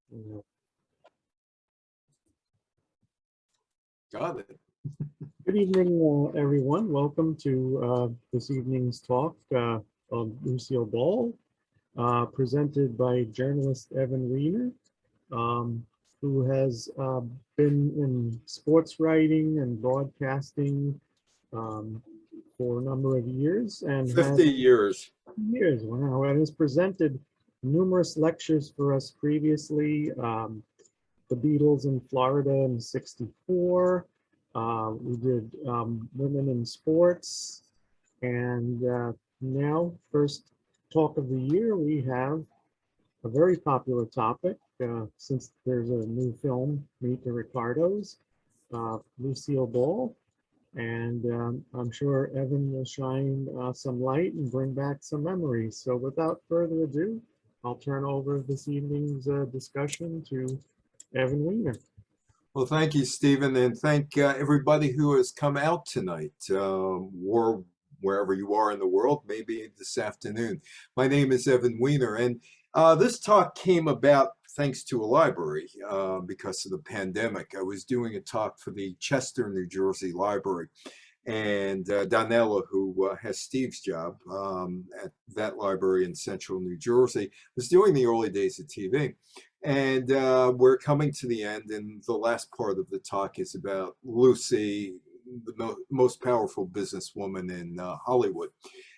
Yeah. Got it. Good evening, everyone. Welcome to this evening's talk on Lucille Ball, presented by journalist Evan Weiner, who has been in sports writing and broadcasting for a number of years and 50 years. Wow, and has presented numerous lectures for us previously. The Beatles in Florida in '64. We did Women in Sports. And now, first talk of the year, we have a very popular topic since there's a new film, Meet the Ricardos, Lucille Ball. And I'm sure Evan will shine some light and bring back some memories. So without further ado, I'll turn over this evening's discussion to Evan Weiner. Well, thank you, Stephen, and thank everybody who has come out tonight, or wherever you are in the world, maybe this afternoon. My name is Evan Weiner, and this talk came about thanks to a library because of the pandemic. I was doing a talk for the Chester, New Jersey library, and Donella, who has Steve's job at that library in central New Jersey, was doing the early days of TV. And we're coming to the end, and the last part of the talk is about Lucy, the most powerful businesswoman in Hollywood.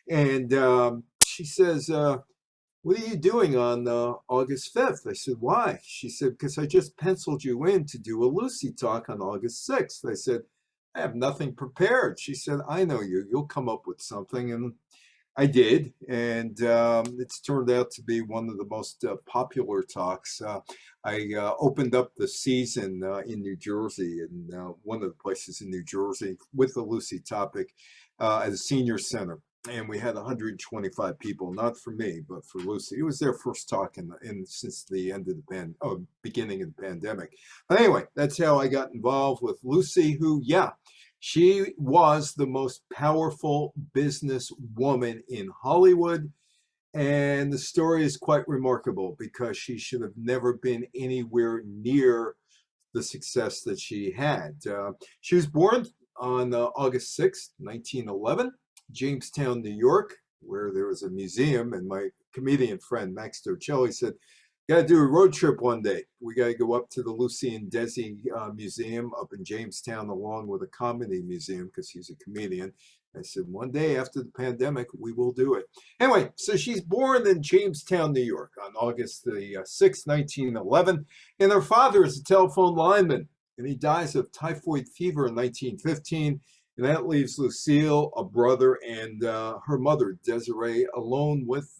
And she says, what are you doing on August 5th? I said, why? She said, because I just penciled you in to do a Lucy talk on August 6th. I said, I have nothing prepared. She said, I know you. You'll come up with something. And I did, and it's turned out to be one of the most popular talks. I opened up the season in New Jersey, in one of the places in New Jersey, with the Lucy topic at a senior center. And we had 125 people, not for me, but for Lucy. It was their first talk since the end of the beginning of the pandemic. But anyway, that's how I got involved with Lucy, who, yeah, she was the most powerful businesswoman in Hollywood. And the story is quite remarkable because she should have never been anywhere near the success that she had. She was born on August 6th, 1911, Jamestown, New York, where there was a museum. And my comedian friend, Max Torcelli, said, got to do a road trip one day. We got to go up to the Lucy and Desi museum up in Jamestown, along with a comedy museum, because he's a comedian. I said, one day after the pandemic, we will do it. Anyway, so she's born in Jamestown, New York on August the 6th, 1911. And her father is a telephone lineman, and he dies of typhoid fever in 1915. And that leaves Lucille, a brother, and her mother, Desiree, alone with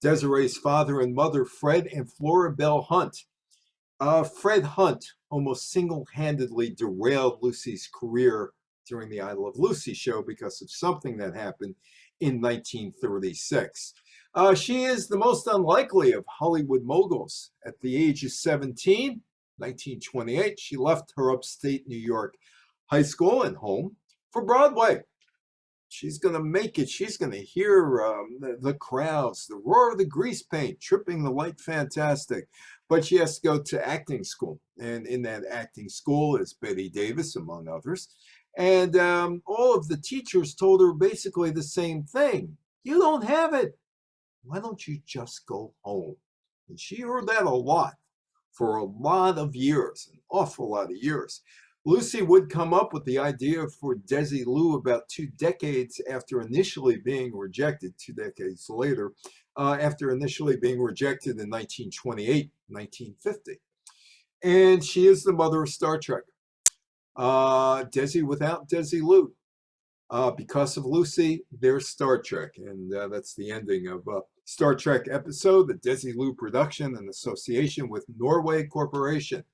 Desiree's father and mother, Fred and Flora Bell Hunt. Fred Hunt almost single-handedly derailed Lucy's career during the I Love Lucy show because of something that happened in 1936. She is the most unlikely of Hollywood moguls. At the age of 17, 1928, she left her upstate New York high school and home for Broadway. She's going to make it. She's going to hear the crowds, the roar of the grease paint, tripping the white fantastic. But she has to go to acting school. And in that acting school is Betty Davis, among others. And all of the teachers told her basically the same thing. You don't have it. Why don't you just go home? And she heard that a lot for a lot of years, an awful lot of years. Lucy would come up with the idea for Desilu about 2 decades after initially being rejected, 2 decades later, after initially being rejected in 1928, 1950. And she is the mother of Star Trek. Desi without Desilu. Because of Lucy, there's Star Trek. And that's the ending of Star Trek episode, the Desilu Production in association with Norway Corporation.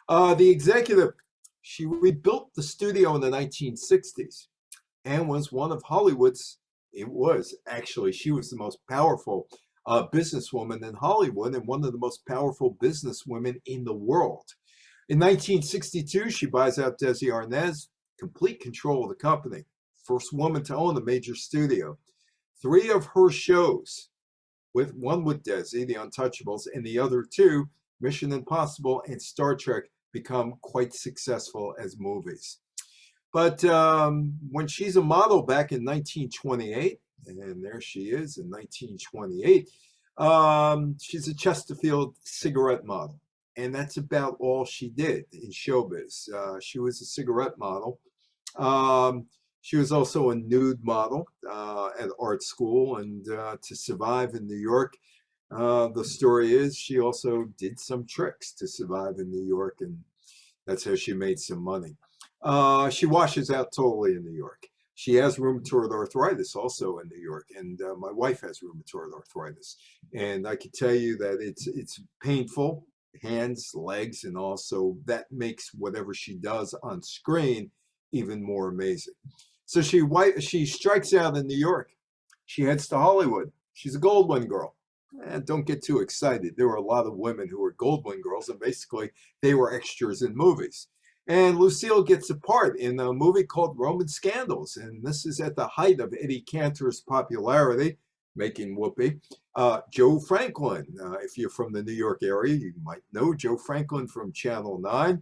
The executive, she rebuilt the studio in the 1960s and was one of Hollywood's, she was the most powerful businesswoman in Hollywood and one of the most powerful businesswomen in the world. In 1962, she buys out Dezi Arnaz, complete control of the company. First woman to own a major studio. 3 of her shows, one with Desi, The Untouchables, and the other 2 Mission Impossible and Star Trek become quite successful as movies. But when she's a model back in 1928, and there she is in 1928, she's a Chesterfield cigarette model. And that's about all she did in showbiz. She was a cigarette model. She was also a nude model at art school. And to survive in New York, the story is she also did some tricks to survive in New York. And that's how she made some money. She washes out totally in New York. She has rheumatoid arthritis also in New York, and my wife has rheumatoid arthritis. And I can tell you that it's painful, hands, legs, and also that makes whatever she does on screen even more amazing. So she strikes out in New York. She heads to Hollywood. She's a Goldwyn girl. Don't get too excited. There were a lot of women who were Goldwyn girls, and basically they were extras in movies. And Lucille gets a part in a movie called Roman Scandals. And this is at the height of Eddie Cantor's popularity, making whoopee. Joe Franklin, if you're from the New York area, you might know Joe Franklin from Channel 9.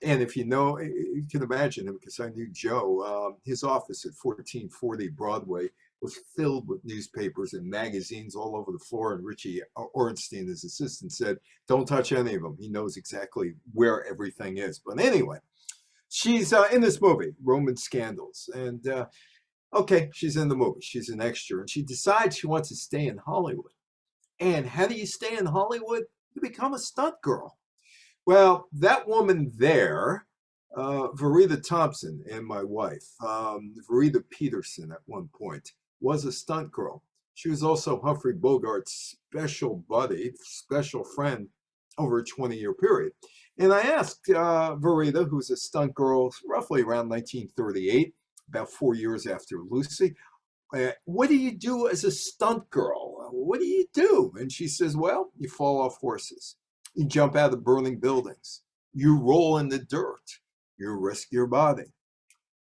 And if you know, you can imagine him because I knew Joe. His office at 1440 Broadway was filled with newspapers and magazines all over the floor. And Richie Ornstein, his assistant, said, don't touch any of them. He knows exactly where everything is. But anyway, she's in this movie, Roman Scandals. And okay, she's in the movie. She's an extra. And she decides she wants to stay in Hollywood. And how do you stay in Hollywood? You become a stunt girl. Well, that woman there, Verita Thompson and my wife, Verita Peterson at one point, was a stunt girl. She was also Humphrey Bogart's special buddy, special friend over a 20-year period. And I asked Verita, who's a stunt girl roughly around 1938, about 4 years after Lucy, what do you do as a stunt girl? What do you do? And she says, well, you fall off horses. You jump out of burning buildings. You roll in the dirt. You risk your body.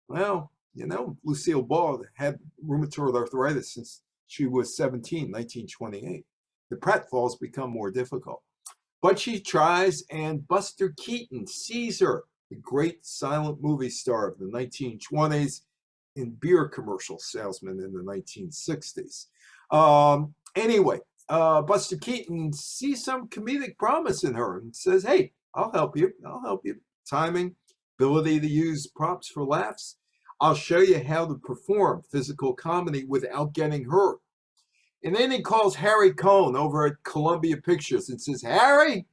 Well, you know, Lucille Ball had rheumatoid arthritis since she was 17, 1928. The pratfalls become more difficult. But she tries, and Buster Keaton sees her, the great silent movie star of the 1920s and beer commercial salesman in the 1960s. Anyway, Buster Keaton sees some comedic promise in her and says, hey, I'll help you. I'll help you. Timing, ability to use props for laughs. I'll show you how to perform physical comedy without getting hurt. And then he calls Harry Cohn over at Columbia Pictures and says, Harry,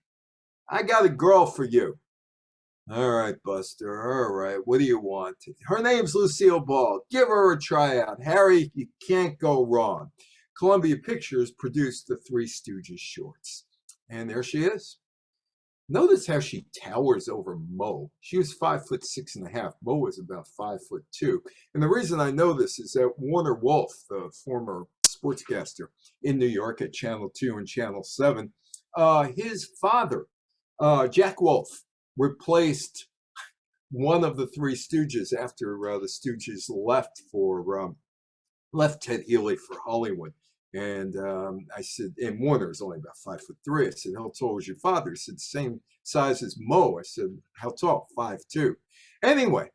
I got a girl for you. All right, Buster. All right. What do you want? Her name's Lucille Ball. Give her a tryout. Harry, you can't go wrong. Columbia Pictures produced the Three Stooges shorts. And there she is. Notice how she towers over Mo. She was 5'6.5". Mo was about 5'2". And the reason I know this is that Warner Wolf, the former sportscaster in New York at Channel 2 and Channel 7, his father, Jack Wolf, replaced one of the Three Stooges after the Stooges left Ted Healy for Hollywood. And I said, and Warner's only about 5'3". I said, how tall was your father? He said, same size as Mo. I said, how tall? 5'2". Anyway,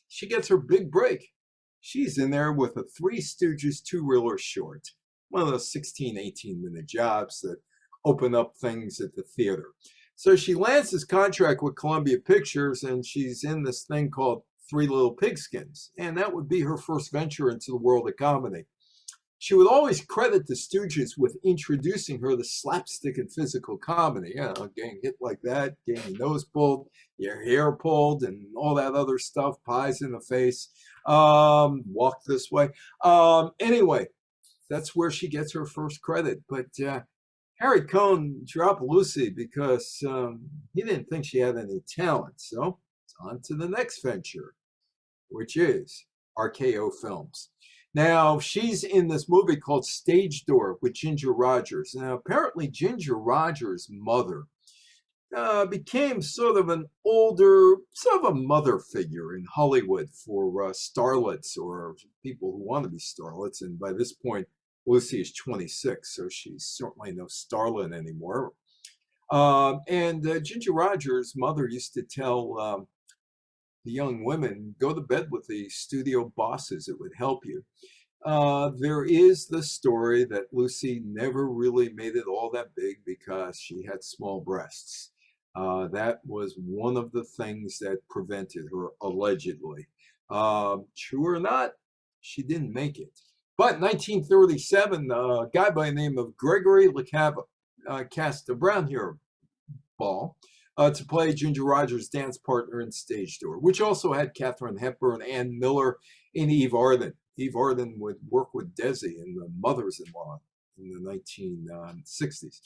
she gets her big break. She's in there with a Three Stooges two-reeler short, one of those 16, 18-minute jobs that open up things at the theater. So she lands this contract with Columbia Pictures, and she's in this thing called Three Little Pigskins. And that would be her first venture into the world of comedy. She would always credit the Stooges with introducing her to slapstick and physical comedy. You know, getting hit like that, getting your nose pulled, your hair pulled, and all that other stuff, pies in the face, walk this way. Anyway, that's where she gets her first credit. But Harry Cohn dropped Lucy because he didn't think she had any talent. So it's on to the next venture, which is RKO Films. Now, she's in this movie called Stage Door with Ginger Rogers. Now, apparently Ginger Rogers' mother became sort of a mother figure in Hollywood for starlets or people who want to be starlets. And by this point, Lucy is 26, so she's certainly no starlet anymore. And Ginger Rogers' mother used to tell the young women, go to bed with the studio bosses, it would help you. There is the story that Lucy never really made it all that big because she had small breasts. That was one of the things that prevented her, allegedly. True or not, she didn't make it. But 1937, a guy by the name of Gregory LeCava cast a brown hair Ball to play Ginger Rogers' dance partner in Stage Door, which also had Katharine Hepburn, Ann Miller, and Eve Arden. Eve Arden would work with Desi in The Mothers-in-Law in the 1960s.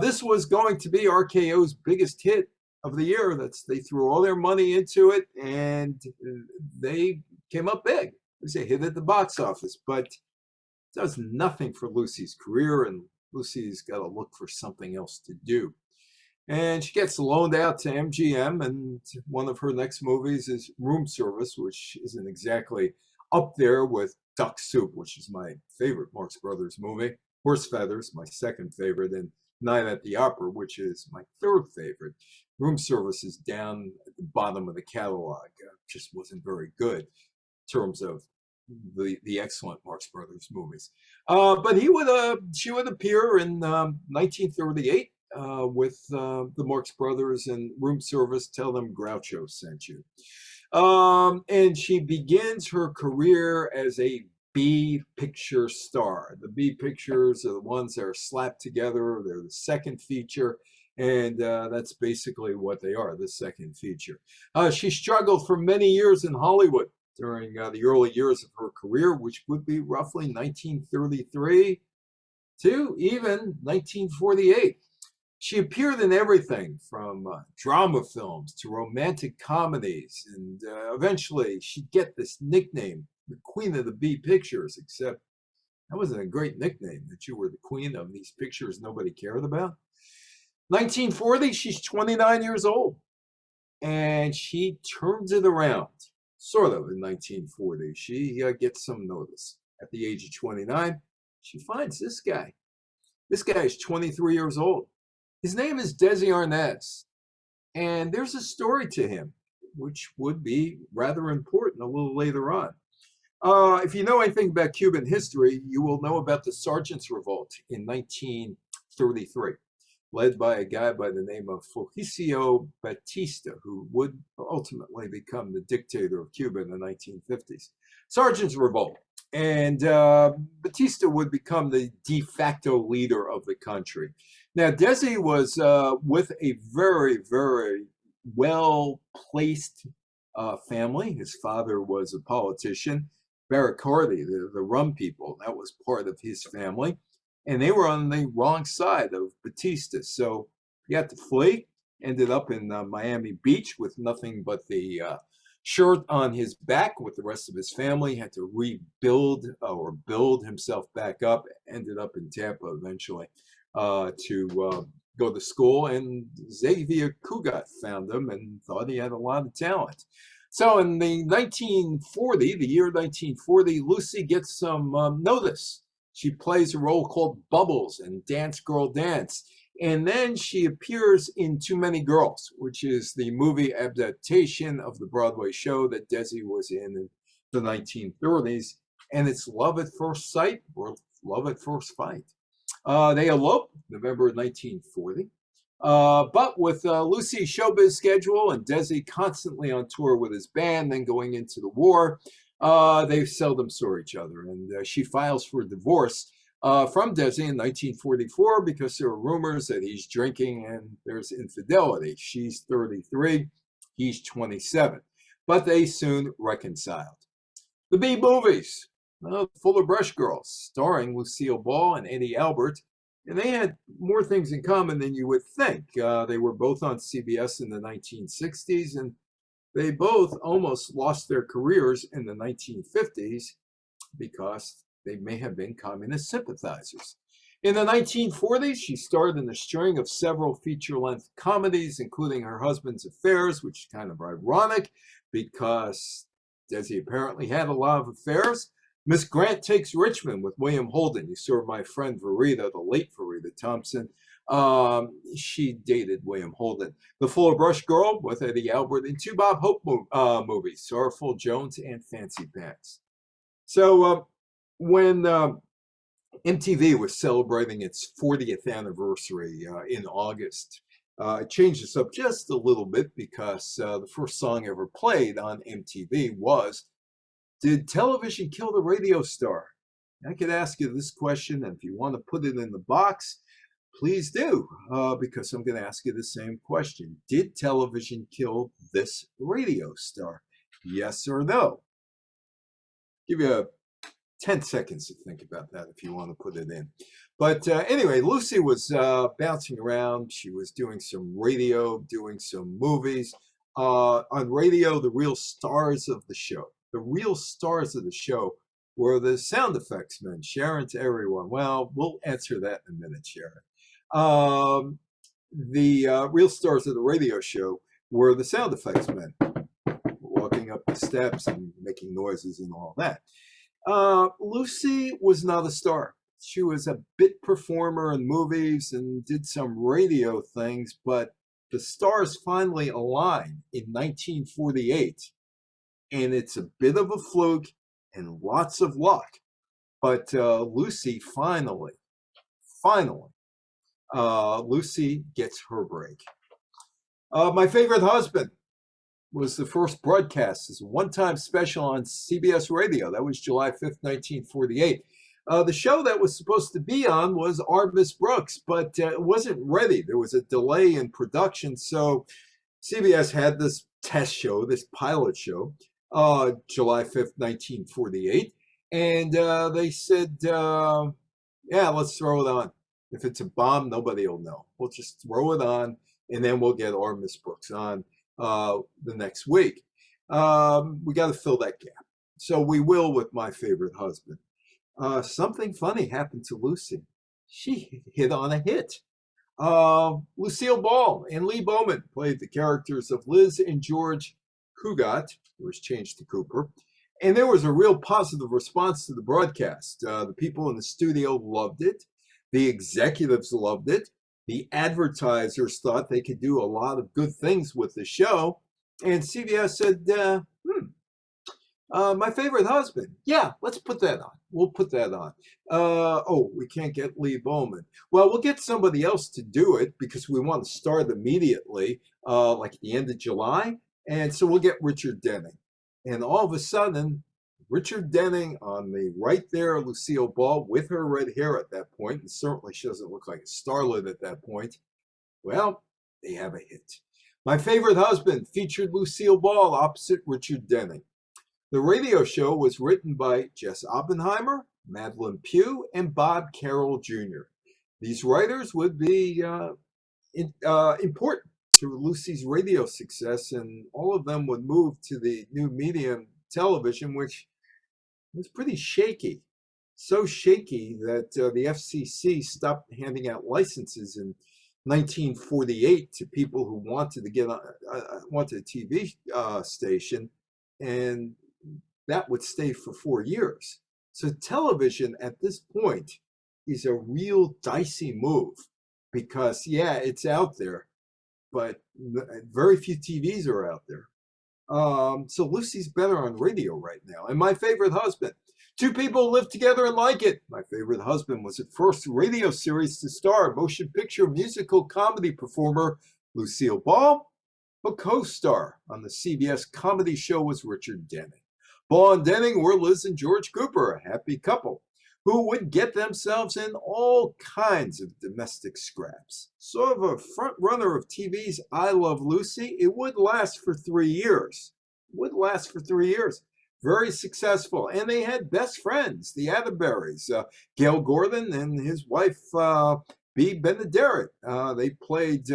This was going to be RKO's biggest hit of the year. They threw all their money into it, and they came up big. It was a hit at the box office, but it does nothing for Lucy's career, and Lucy's got to look for something else to do. And she gets loaned out to MGM, and one of her next movies is Room Service, which isn't exactly up there with Duck Soup, which is my favorite Marx Brothers movie, Horse Feathers, my second favorite, and Night at the Opera, which is my third favorite. Room Service is down at the bottom of the catalog. Just wasn't very good in terms of the excellent Marx Brothers movies. But she would appear in 1938. With the Marx Brothers and Room Service, Tell Them Groucho sent you. And she begins her career as a B picture star. The B pictures are the ones that are slapped together. They're the second feature, and that's basically what they are, the second feature. She struggled for many years in Hollywood during the early years of her career, which would be roughly 1933 to even 1948. She appeared in everything from drama films to romantic comedies, and eventually she'd get this nickname, the Queen of the B Pictures, except that wasn't a great nickname, that you were the queen of these pictures nobody cared about. 1940, she's 29 years old, and she turns it around, sort of, in 1940. She gets some notice. At the age of 29, she finds this guy. This guy is 23 years old. His name is Dezi Arnaz, and there's a story to him, which would be rather important a little later on. If you know anything about Cuban history, you will know about the Sergeants Revolt in 1933, led by a guy by the name of Fulgencio Batista, who would ultimately become the dictator of Cuba in the 1950s. Sergeants Revolt. And Batista would become the de facto leader of the country. Now, Desi was with a very, very well-placed family. His father was a politician. Barracardi, the rum people, that was part of his family. And they were on the wrong side of Batista. So he had to flee, ended up in Miami Beach with nothing but the shirt on his back with the rest of his family, had to rebuild or build himself back up, ended up in Tampa eventually to go to school, and Xavier Cugat found him and thought he had a lot of talent. So in the year 1940, Lucy gets some notice. She plays a role called Bubbles in Dance Girl Dance. And then she appears in Too Many Girls, which is the movie adaptation of the Broadway show that Desi was in the 1930s. And it's love at first sight or love at first fight. They elope November 1940. But with Lucy's showbiz schedule and Desi constantly on tour with his band, then going into the war, they seldom saw each other. And she files for divorce from Desi in 1944 because there are rumors that he's drinking and there's infidelity. She's 33, he's 27. But they soon reconciled. The B movies, Fuller Brush Girls, starring Lucille Ball and Eddie Albert. And they had more things in common than you would think. They were both on CBS in the 1960s, and they both almost lost their careers in the 1950s because they may have been communist sympathizers. In the 1940s, she starred in a string of several feature-length comedies, including Her Husband's Affairs, which is kind of ironic because Desi apparently had a lot of affairs. Miss Grant Takes Richmond with William Holden. You saw My Friend Verita, the late Verita Thompson. She dated William Holden. The Fuller Brush Girl with Eddie Albert in two Bob Hope movies, Sorrowful Jones and Fancy Pants. So when MTV was celebrating its 40th anniversary in August, it changed this up just a little bit because the first song ever played on MTV was, "Did television kill the radio star?" I could ask you this question, and if you want to put it in the box, please do, because I'm going to ask you the same question. Did television kill this radio star? Yes or no? Give you 10 seconds to think about that if you want to put it in. But anyway, Lucy was bouncing around. She was doing some radio, doing some movies. On radio, the real stars of the show. The real stars of the show were the sound effects men, Sharon to everyone. Well, we'll answer that in a minute, Sharon. The real stars of the radio show were the sound effects men, walking up the steps and making noises and all that. Lucy was not a star. She was a bit performer in movies and did some radio things, but the stars finally aligned in 1948. And it's a bit of a fluke and lots of luck. But Lucy finally, Lucy gets her break. My Favorite Husband was the first broadcast as a one-time special on CBS Radio. That was July 5th, 1948. The show that was supposed to be on was Our Miss Brooks, but it wasn't ready. There was a delay in production, so CBS had this test show, this pilot show, July 5th, 1948, and they said, yeah, let's throw it on. If it's a bomb, nobody will know. We'll just throw it on, and then we'll get Our Miss Brooks on the next week. We got to fill that gap. So we will with My Favorite Husband. Something funny happened to Lucy. She hit on a hit. Lucille Ball and Lee Bowman played the characters of Liz and George Cugat, who was changed to Cooper. And there was a real positive response to the broadcast. The people in the studio loved it. The executives loved it. The advertisers thought they could do a lot of good things with the show. And CBS said, My Favorite Husband. Yeah, let's put that on. We'll put that on. Oh, we can't get Lee Bowman. Well, we'll get somebody else to do it because we want to start immediately, like at the end of July. And so we'll get Richard Denning. And all of a sudden, Richard Denning on the right there, Lucille Ball with her red hair at that point, and certainly she doesn't look like a starlet at that point. Well, they have a hit. My Favorite Husband featured Lucille Ball opposite Richard Denning. The radio show was written by Jess Oppenheimer, Madeline Pugh, and Bob Carroll Jr. These writers would be important to Lucy's radio success, and all of them would move to the new medium television, which was pretty shaky. So shaky that the FCC stopped handing out licenses in 1948 to people who wanted to get on, wanted a TV station, and that would stay for 4 years. So television at this point is a real dicey move because, yeah, it's out there, but very few TVs are out there. So Lucy's better on radio right now. And My Favorite Husband. Two people live together and like it. My Favorite Husband was the first radio series to star motion picture musical comedy performer Lucille Ball. A co-star on the CBS comedy show was Richard Denning. Ball and Denning were Liz and George Cooper, a happy couple, who would get themselves in all kinds of domestic scraps. Sort of a front runner of TV's I Love Lucy, it would last for 3 years. Very successful. And they had best friends, the Atterberrys, Gail Gordon and his wife, Bea Benaderet. They played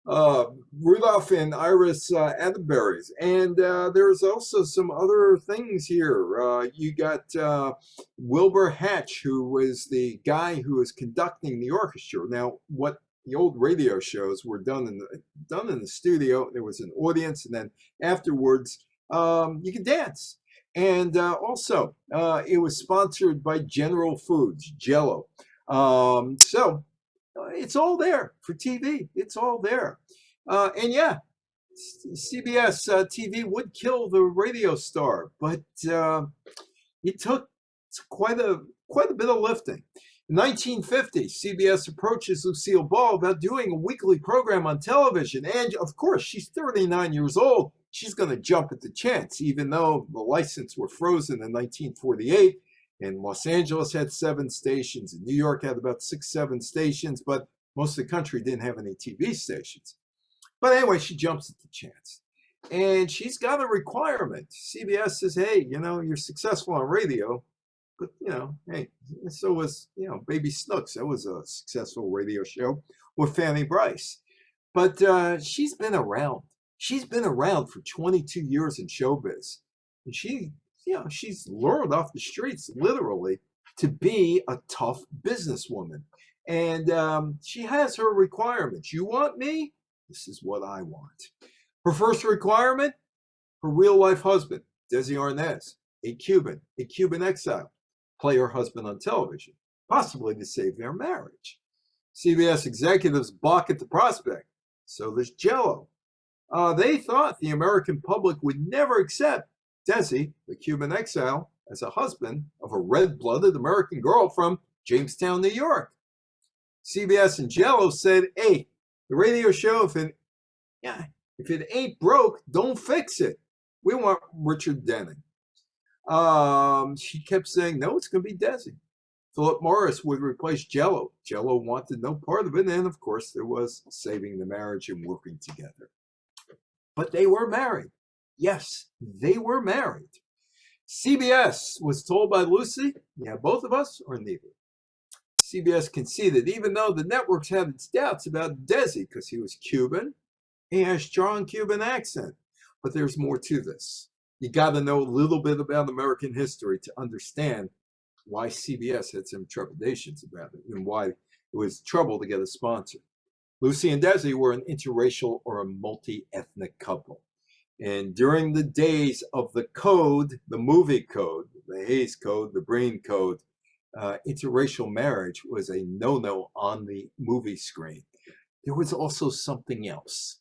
Rudolph and Iris Atterberrys. And there's also some other things here. You got Wilbur Hatch, who was the guy who was conducting the orchestra. Now, what the old radio shows were done in the studio. There was an audience, and then afterwards, you could dance. And also, it was sponsored by General Foods, Jell-O. So It's all there for TV. It's all there. And yeah, CBS TV would kill the radio star, but it took quite a bit of lifting. In 1950, CBS approaches Lucille Ball about doing a weekly program on television. And of course, she's 39 years old. She's going to jump at the chance, even though the license were frozen in 1948. And Los Angeles had 7 stations, and New York had about 6, 7 stations, but most of the country didn't have any TV stations. But anyway, she jumps at the chance. And she's got a requirement. CBS says, hey, you're successful on radio, but, hey, so was, Baby Snooks. That was a successful radio show with Fanny Brice. But she's been around. She's been around for 22 years in showbiz. And she's lured off the streets, literally, to be a tough businesswoman. And she has her requirements. You want me? This is what I want. Her first requirement, her real-life husband, Dezi Arnaz, a Cuban exile, play her husband on television, possibly to save their marriage. CBS executives balk at the prospect. So does Jell-O. They thought the American public would never accept Desi, the Cuban exile, as a husband of a red-blooded American girl from Jamestown, New York. CBS and Jell-O said, hey, the radio show, if it ain't broke, don't fix it. We want Richard Denning. She kept saying, no, it's going to be Desi. Philip Morris would replace Jell-O. Jell-O wanted no part of it. And of course, there was saving the marriage and working together. But they were married. Yes, they were married. CBS was told by Lucy, yeah, both of us or neither. CBS conceded, even though the networks had its doubts about Desi because he was Cuban, he has a strong Cuban accent. But there's more to this. You got to know a little bit about American history to understand why CBS had some trepidations about it and why it was trouble to get a sponsor. Lucy and Desi were an interracial or a multi-ethnic couple. And during the days of the code, the movie code, the Hays Code, the Breen Code, interracial marriage was a no-no on the movie screen. There was also something else.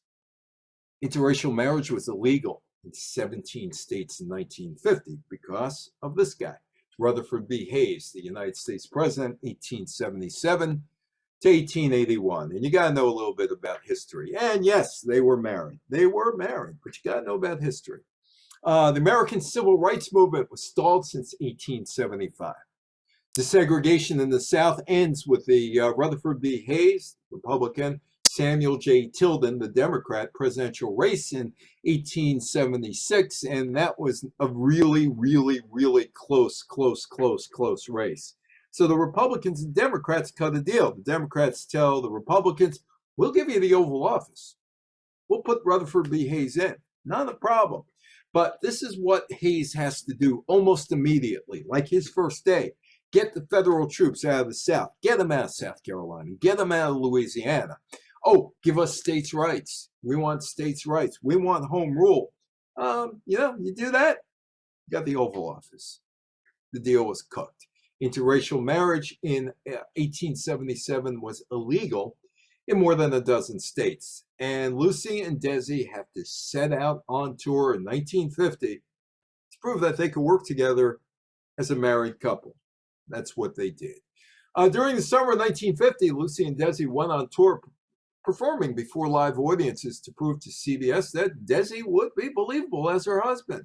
Interracial marriage was illegal in 17 states in 1950 because of this guy, Rutherford B. Hayes, the United States president, 1877 to 1881. And you got to know a little bit about history. And yes, they were married. They were married, but you got to know about history. The American Civil Rights Movement was stalled since 1875. Desegregation in the South ends with the Rutherford B. Hayes, Republican, Samuel J. Tilden, the Democrat, presidential race in 1876. And that was a really, really, really close race. So the Republicans and Democrats cut a deal. The Democrats tell the Republicans, we'll give you the Oval Office. We'll put Rutherford B. Hayes in. Not a problem. But this is what Hayes has to do almost immediately, like his first day. Get the federal troops out of the South. Get them out of South Carolina. Get them out of Louisiana. Oh, give us states' rights. We want states' rights. We want home rule. You do that, you got the Oval Office. The deal was cooked. Interracial marriage in 1877 was illegal in more than a dozen states. And Lucy and Desi have to set out on tour in 1950 to prove that they could work together as a married couple. That's what they did. During the summer of 1950, Lucy and Desi went on tour performing before live audiences to prove to CBS that Desi would be believable as her husband.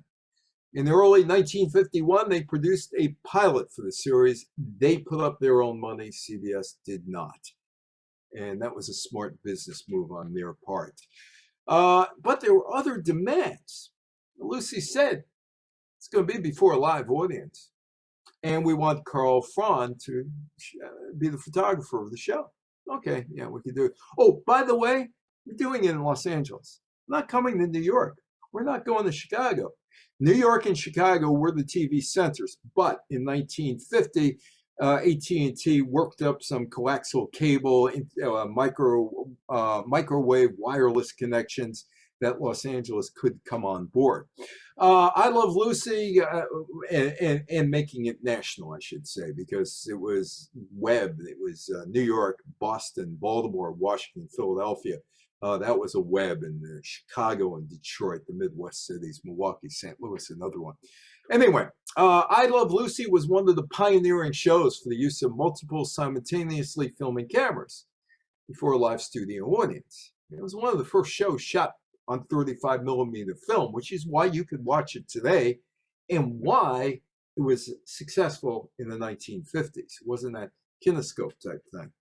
In early 1951, they produced a pilot for the series. They put up their own money. CBS did not. And that was a smart business move on their part. But there were other demands. Lucy said, it's going to be before a live audience. And we want Carl Fraun to be the photographer of the show. Okay, yeah, we can do it. Oh, by the way, we're doing it in Los Angeles. We're not coming to New York. We're not going to Chicago. New York and Chicago were the TV centers, but in 1950, AT&T worked up some coaxial cable, microwave wireless connections that Los Angeles could come on board. I Love Lucy and making it national, I should say, because it was web. It was New York, Boston, Baltimore, Washington, Philadelphia. That was a web, and Chicago and Detroit, the Midwest cities, Milwaukee, St. Louis, another one. Anyway, I Love Lucy was one of the pioneering shows for the use of multiple simultaneously filming cameras before a live studio audience. It was one of the first shows shot on 35mm film, which is why you could watch it today and why it was successful in the 1950s. It wasn't that kinescope type thing.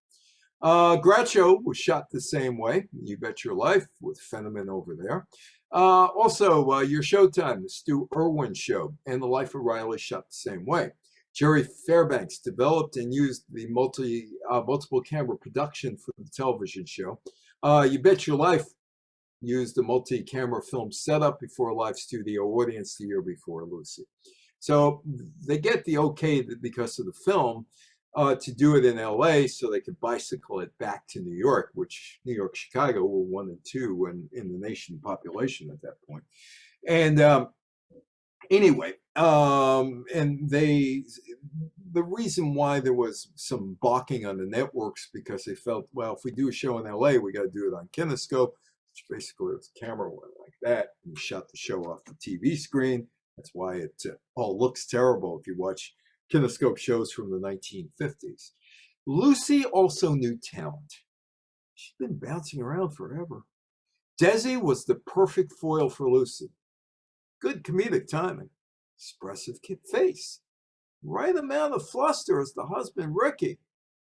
Groucho was shot the same way, You Bet Your Life, with Fenneman over there. Also, Your Showtime, the Stu Irwin Show, and The Life of Riley shot the same way. Jerry Fairbanks developed and used the multiple camera production for the television show. You Bet Your Life used a multi-camera film setup before a live studio audience the year before Lucy. So they get the okay because of the film to do it in LA so they could bicycle it back to New York, which New York, Chicago were 1 and 2 in the nation population at that point. And anyway, and the reason why there was some balking on the networks, because they felt, well, if we do a show in LA, we got to do it on kinescope, which basically was a camera went like that, and you shot the show off the TV screen. That's why it all looks terrible if you watch kinescope shows from the 1950s. Lucy also knew talent. She'd been bouncing around forever. Desi was the perfect foil for Lucy. Good comedic timing, expressive face, right amount of fluster as the husband Ricky,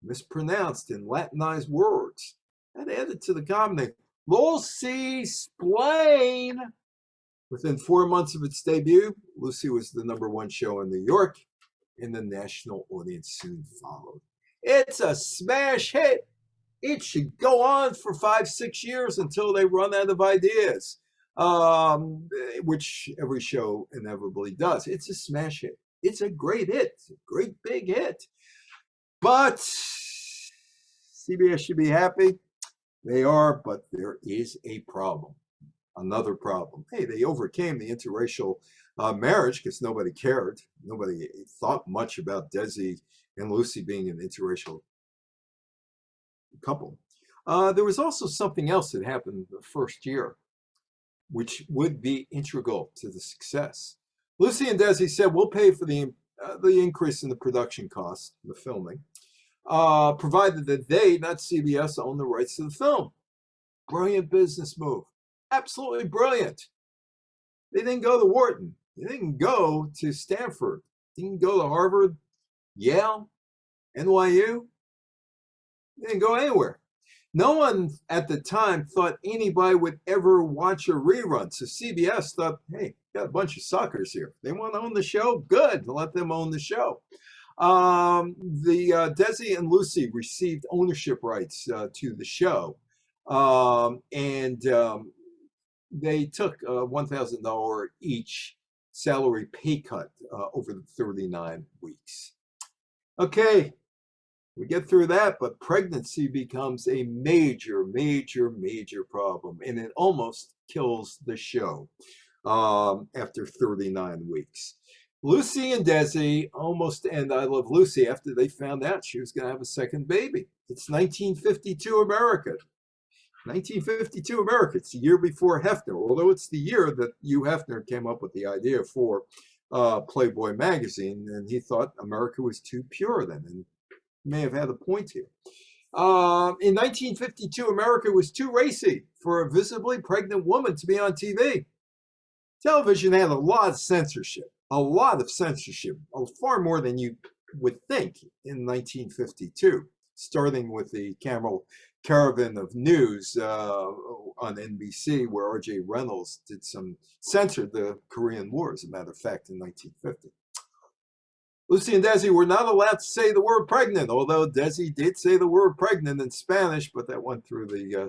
mispronounced in Latinized words. That added to the comedy. Lucy Splain. Within 4 months of its debut, Lucy was the #1 show in New York, and the national audience soon followed. It's a smash hit. It should go on for 5-6 years until they run out of ideas, which every show inevitably does. It's a smash hit. It's a great hit. It's a great big hit. But CBS should be happy. They are, but there is a problem. Another problem. Hey, they overcame the interracial marriage because nobody cared. Nobody thought much about Desi and Lucy being an interracial couple. There was also something else that happened the first year, which would be integral to the success. Lucy and Desi said, we'll pay for the increase in the production cost, the filming, provided that they, not CBS, own the rights to the film. Brilliant business move. Absolutely brilliant. They didn't go to Wharton. They didn't go to Stanford. They didn't go to Harvard, Yale, NYU. They didn't go anywhere. No one at the time thought anybody would ever watch a rerun. So CBS thought, hey, got a bunch of suckers here. They want to own the show? Good. Let them own the show. Desi and Lucy received ownership rights to the show. They took a $1,000 each salary pay cut over the 39 weeks. Okay, we get through that, but pregnancy becomes a major, major, major problem, and it almost kills the show after 39 weeks. Lucy and Desi almost end I Love Lucy after they found out she was going to have a second baby. It's 1952 America. 1952 America. It's the year before Hefner, although it's the year that Hugh Hefner came up with the idea for Playboy magazine, and he thought America was too pure then, and may have had a point here. In 1952, America was too racy for a visibly pregnant woman to be on TV. Television had a lot of censorship, far more than you would think in 1952, starting with the Caravan of News on NBC, where R.J. Reynolds censored the Korean War, as a matter of fact, in 1950. Lucy and Desi were not allowed to say the word pregnant, although Desi did say the word pregnant in Spanish, but that went through the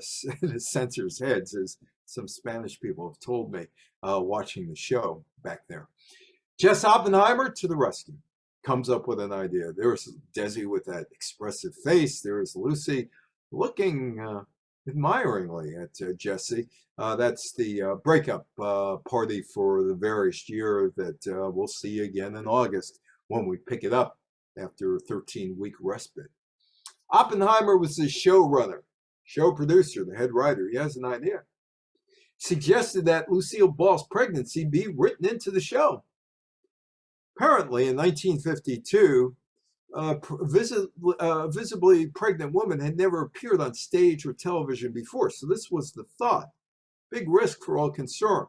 censors' heads, as some Spanish people have told me watching the show back there. Jess Oppenheimer to the rescue, comes up with an idea. There's Desi with that expressive face. There's Lucy looking admiringly at Jesse. That's the breakup party for the various year that we'll see again in August when we pick it up after a 13-week respite. Oppenheimer was the showrunner, show producer, the head writer. He has an idea. Suggested that Lucille Ball's pregnancy be written into the show. Apparently, in 1952, a visibly pregnant woman had never appeared on stage or television before, so this was the thought. Big risk for all concerned.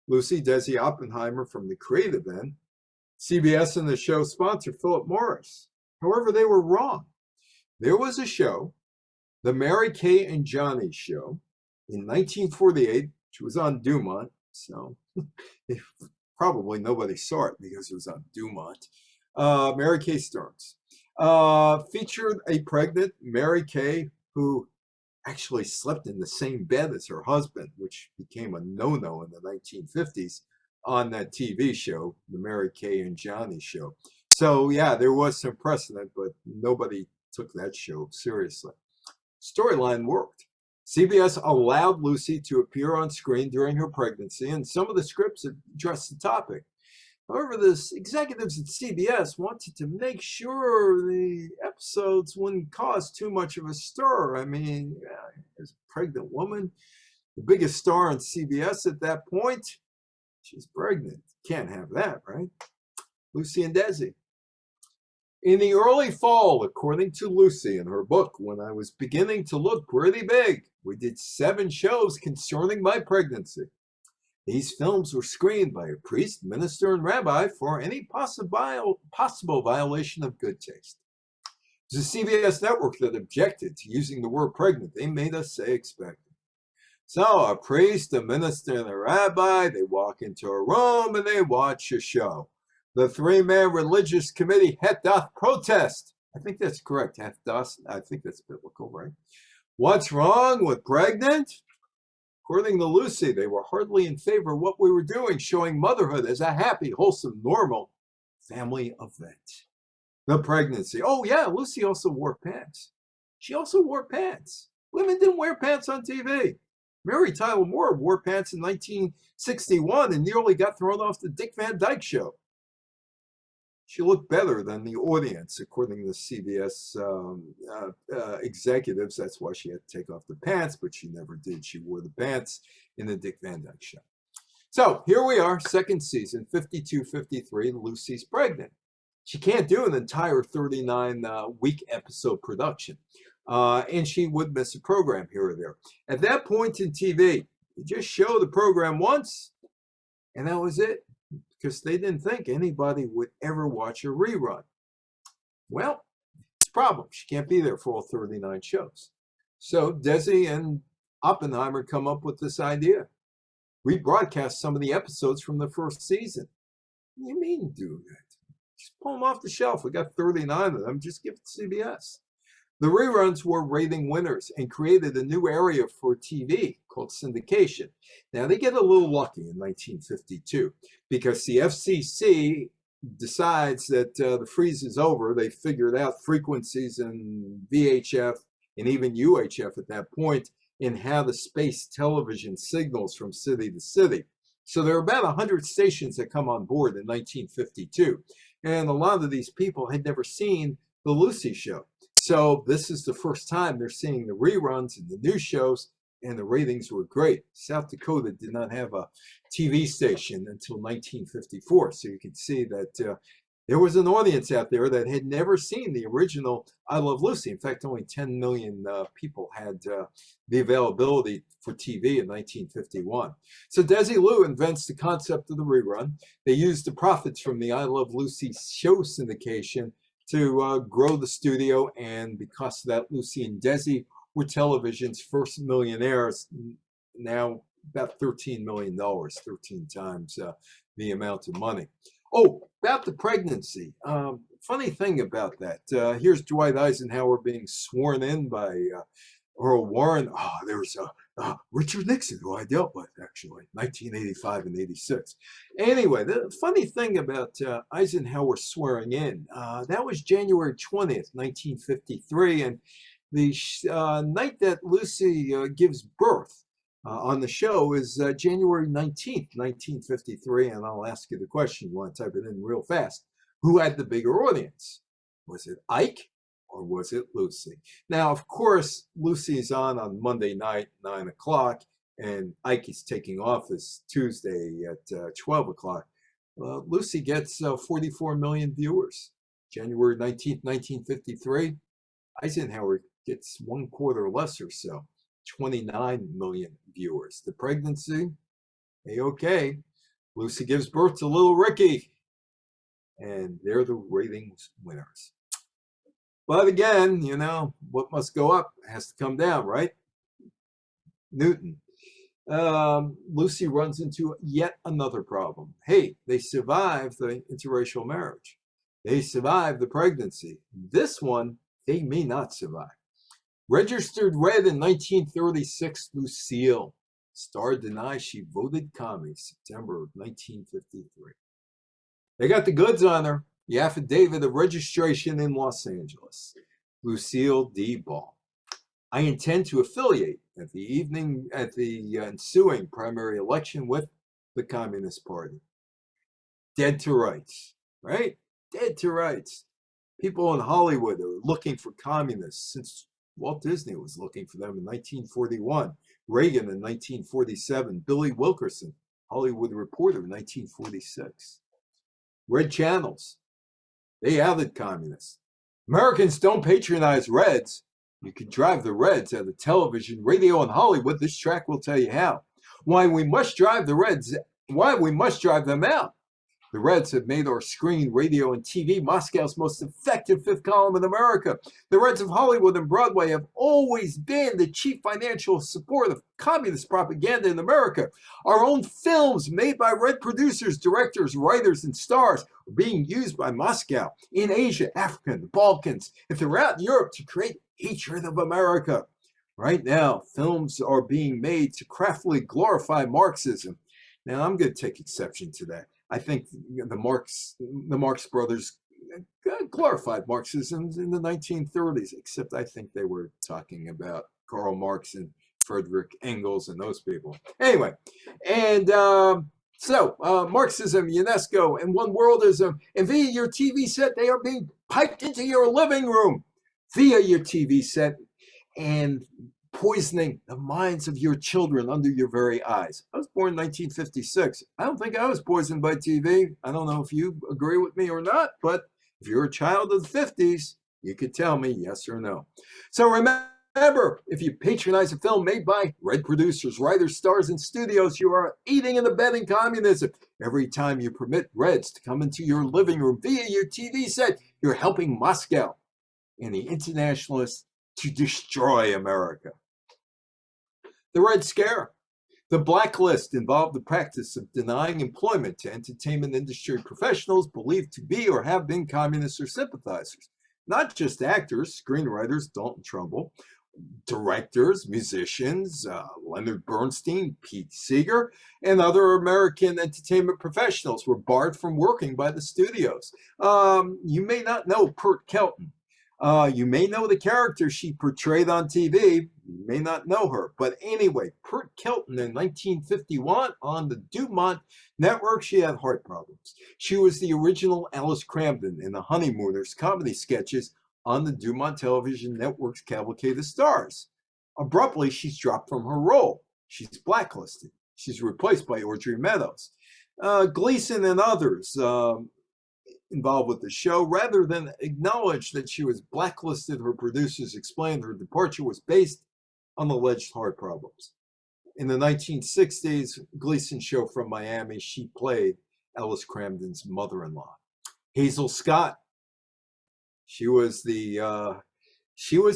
Lucy Desi Oppenheimer from the creative end, CBS and the show sponsor Philip Morris. However, they were wrong. There was a show, The Mary Kay and Johnny Show, in 1948, which was on Dumont, so probably nobody saw it because it was on Dumont. Mary Kay Stearns featured a pregnant Mary Kay who actually slept in the same bed as her husband, which became a no-no in the 1950s on that TV show, The Mary Kay and Johnny Show. So yeah, there was some precedent, but nobody took that show seriously. Storyline worked. CBS allowed Lucy to appear on screen during her pregnancy, and some of the scripts addressed the topic. However, the executives at CBS wanted to make sure the episodes wouldn't cause too much of a stir. I mean, as a pregnant woman, the biggest star on CBS at that point, she's pregnant. Can't have that, right? Lucy and Desi. In the early fall, according to Lucy in her book, when I was beginning to look pretty big, we did 7 shows concerning my pregnancy. These films were screened by a priest, minister, and rabbi for any possible violation of good taste. It was the CBS network that objected to using the word pregnant. They made us say expected. So a priest, a minister, and a rabbi, they walk into a room and they watch a show. The 3-man religious committee het doth protest. I think that's correct. Het doth. I think that's biblical, right? What's wrong with pregnant? According to Lucy, they were hardly in favor of what we were doing, showing motherhood as a happy, wholesome, normal family event. The pregnancy. Oh yeah, Lucy also wore pants. She also wore pants. Women didn't wear pants on TV. Mary Tyler Moore wore pants in 1961 and nearly got thrown off the Dick Van Dyke Show. She looked better than the audience, according to CBS executives. That's why she had to take off the pants, but she never did. She wore the pants in the Dick Van Dyke Show. So here we are, second season, 52-53, Lucy's pregnant. She can't do an entire 39-week episode production, and she would miss a program here or there. At that point in TV, you just show the program once, and that was it, because they didn't think anybody would ever watch a rerun. Well, it's a problem. She can't be there for all 39 shows. So Desi and Oppenheimer come up with this idea. Rebroadcast some of the episodes from the first season. What do you mean do that? Just pull them off the shelf. We got 39 of them. Just give it to CBS. The reruns were rating winners and created a new area for TV called syndication. Now, they get a little lucky in 1952 because the FCC decides that the freeze is over. They figured out frequencies in VHF and even UHF at that point in how to space television signals from city to city. So there are about 100 stations that come on board in 1952. And a lot of these people had never seen the Lucy Show. So this is the first time they're seeing the reruns and the new shows, and the ratings were great. South Dakota did not have a TV station until 1954. So you can see that there was an audience out there that had never seen the original I Love Lucy. In fact, only 10 million people had the availability for TV in 1951. So Desilu invents the concept of the rerun. They used the profits from the I Love Lucy show syndication to grow the studio, and because of that, Lucy and Desi were television's first millionaires, now about $13 million, 13 times the amount of money. Oh, about the pregnancy. Funny thing about that. Here's Dwight Eisenhower being sworn in by Earl Warren. Oh, there's Richard Nixon, who I dealt with, actually, 1985 and 86. Anyway, the funny thing about Eisenhower swearing in, that was January 20th, 1953, and The night that Lucy gives birth on the show is January 19th, 1953, and I'll ask you the question. You want to type it in real fast. Who had the bigger audience? Was it Ike or was it Lucy? Now, of course, Lucy's on Monday night, 9 o'clock, and Ike is taking office Tuesday at 12 o'clock. Lucy gets 44 million viewers. January 19th, 1953. Eisenhower gets 1/4 less or so, 29 million viewers. The pregnancy, okay. Lucy gives birth to little Ricky, and they're the ratings winners. But again, you know, what must go up has to come down, right? Newton. Lucy runs into yet another problem. Hey, they survived the interracial marriage. They survived the pregnancy. This one, they may not survive. Registered red in 1936, Lucille. Star denies she voted commie, September of 1953. They got the goods on her. The affidavit of registration in Los Angeles. Lucille D. Ball. I intend to affiliate at the ensuing primary election with the Communist Party. Dead to rights, right? Dead to rights. People in Hollywood are looking for communists since Walt Disney was looking for them in 1941. Reagan in 1947. Billy Wilkerson, Hollywood Reporter in 1946. Red channels. They outed communists. Americans don't patronize Reds. You can drive the Reds out of television, radio, and Hollywood. This track will tell you how. Why we must drive the Reds. Why we must drive them out. The Reds have made our screen, radio, and TV Moscow's most effective fifth column in America. The Reds of Hollywood and Broadway have always been the chief financial support of communist propaganda in America. Our own films made by Red producers, directors, writers, and stars are being used by Moscow in Asia, Africa, the Balkans, and throughout Europe to create hatred of America. Right now, films are being made to craftily glorify Marxism. Now, I'm going to take exception to that. I think the Marx brothers glorified Marxism in the 1930s, except I think they were talking about Karl Marx and Frederick Engels and those people. Anyway, and Marxism, UNESCO, and one worldism, and via your TV set, they are being piped into your living room via your TV set and poisoning the minds of your children under your very eyes. I was born in 1956. I don't think I was poisoned by TV. I don't know if you agree with me or not, but if you're a child of the 50s, you could tell me yes or no. So remember, if you patronize a film made by Red producers, writers, stars, and studios, you are aiding and abetting communism. Every time you permit Reds to come into your living room via your TV set, you're helping Moscow and the internationalists to destroy America. The Red Scare. The blacklist involved the practice of denying employment to entertainment industry professionals believed to be or have been communists or sympathizers. Not just actors, screenwriters, Dalton Trumbull, directors, musicians, Leonard Bernstein, Pete Seeger, and other American entertainment professionals were barred from working by the studios. You may not know Pert Kelton. You may know the character she portrayed on TV. You may not know her. But anyway, Pert Kelton in 1951 on the Dumont Network, she had heart problems. She was the original Alice Cramden in the Honeymooners comedy sketches on the Dumont Television Network's Cavalcade of Stars. Abruptly, she's dropped from her role. She's blacklisted. She's replaced by Audrey Meadows. Gleason and others involved with the show, rather than acknowledge that she was blacklisted, her producers explained her departure was based on alleged heart problems. In the 1960s Gleason show from Miami, she played Alice Cramden's mother-in-law. Hazel Scott, she was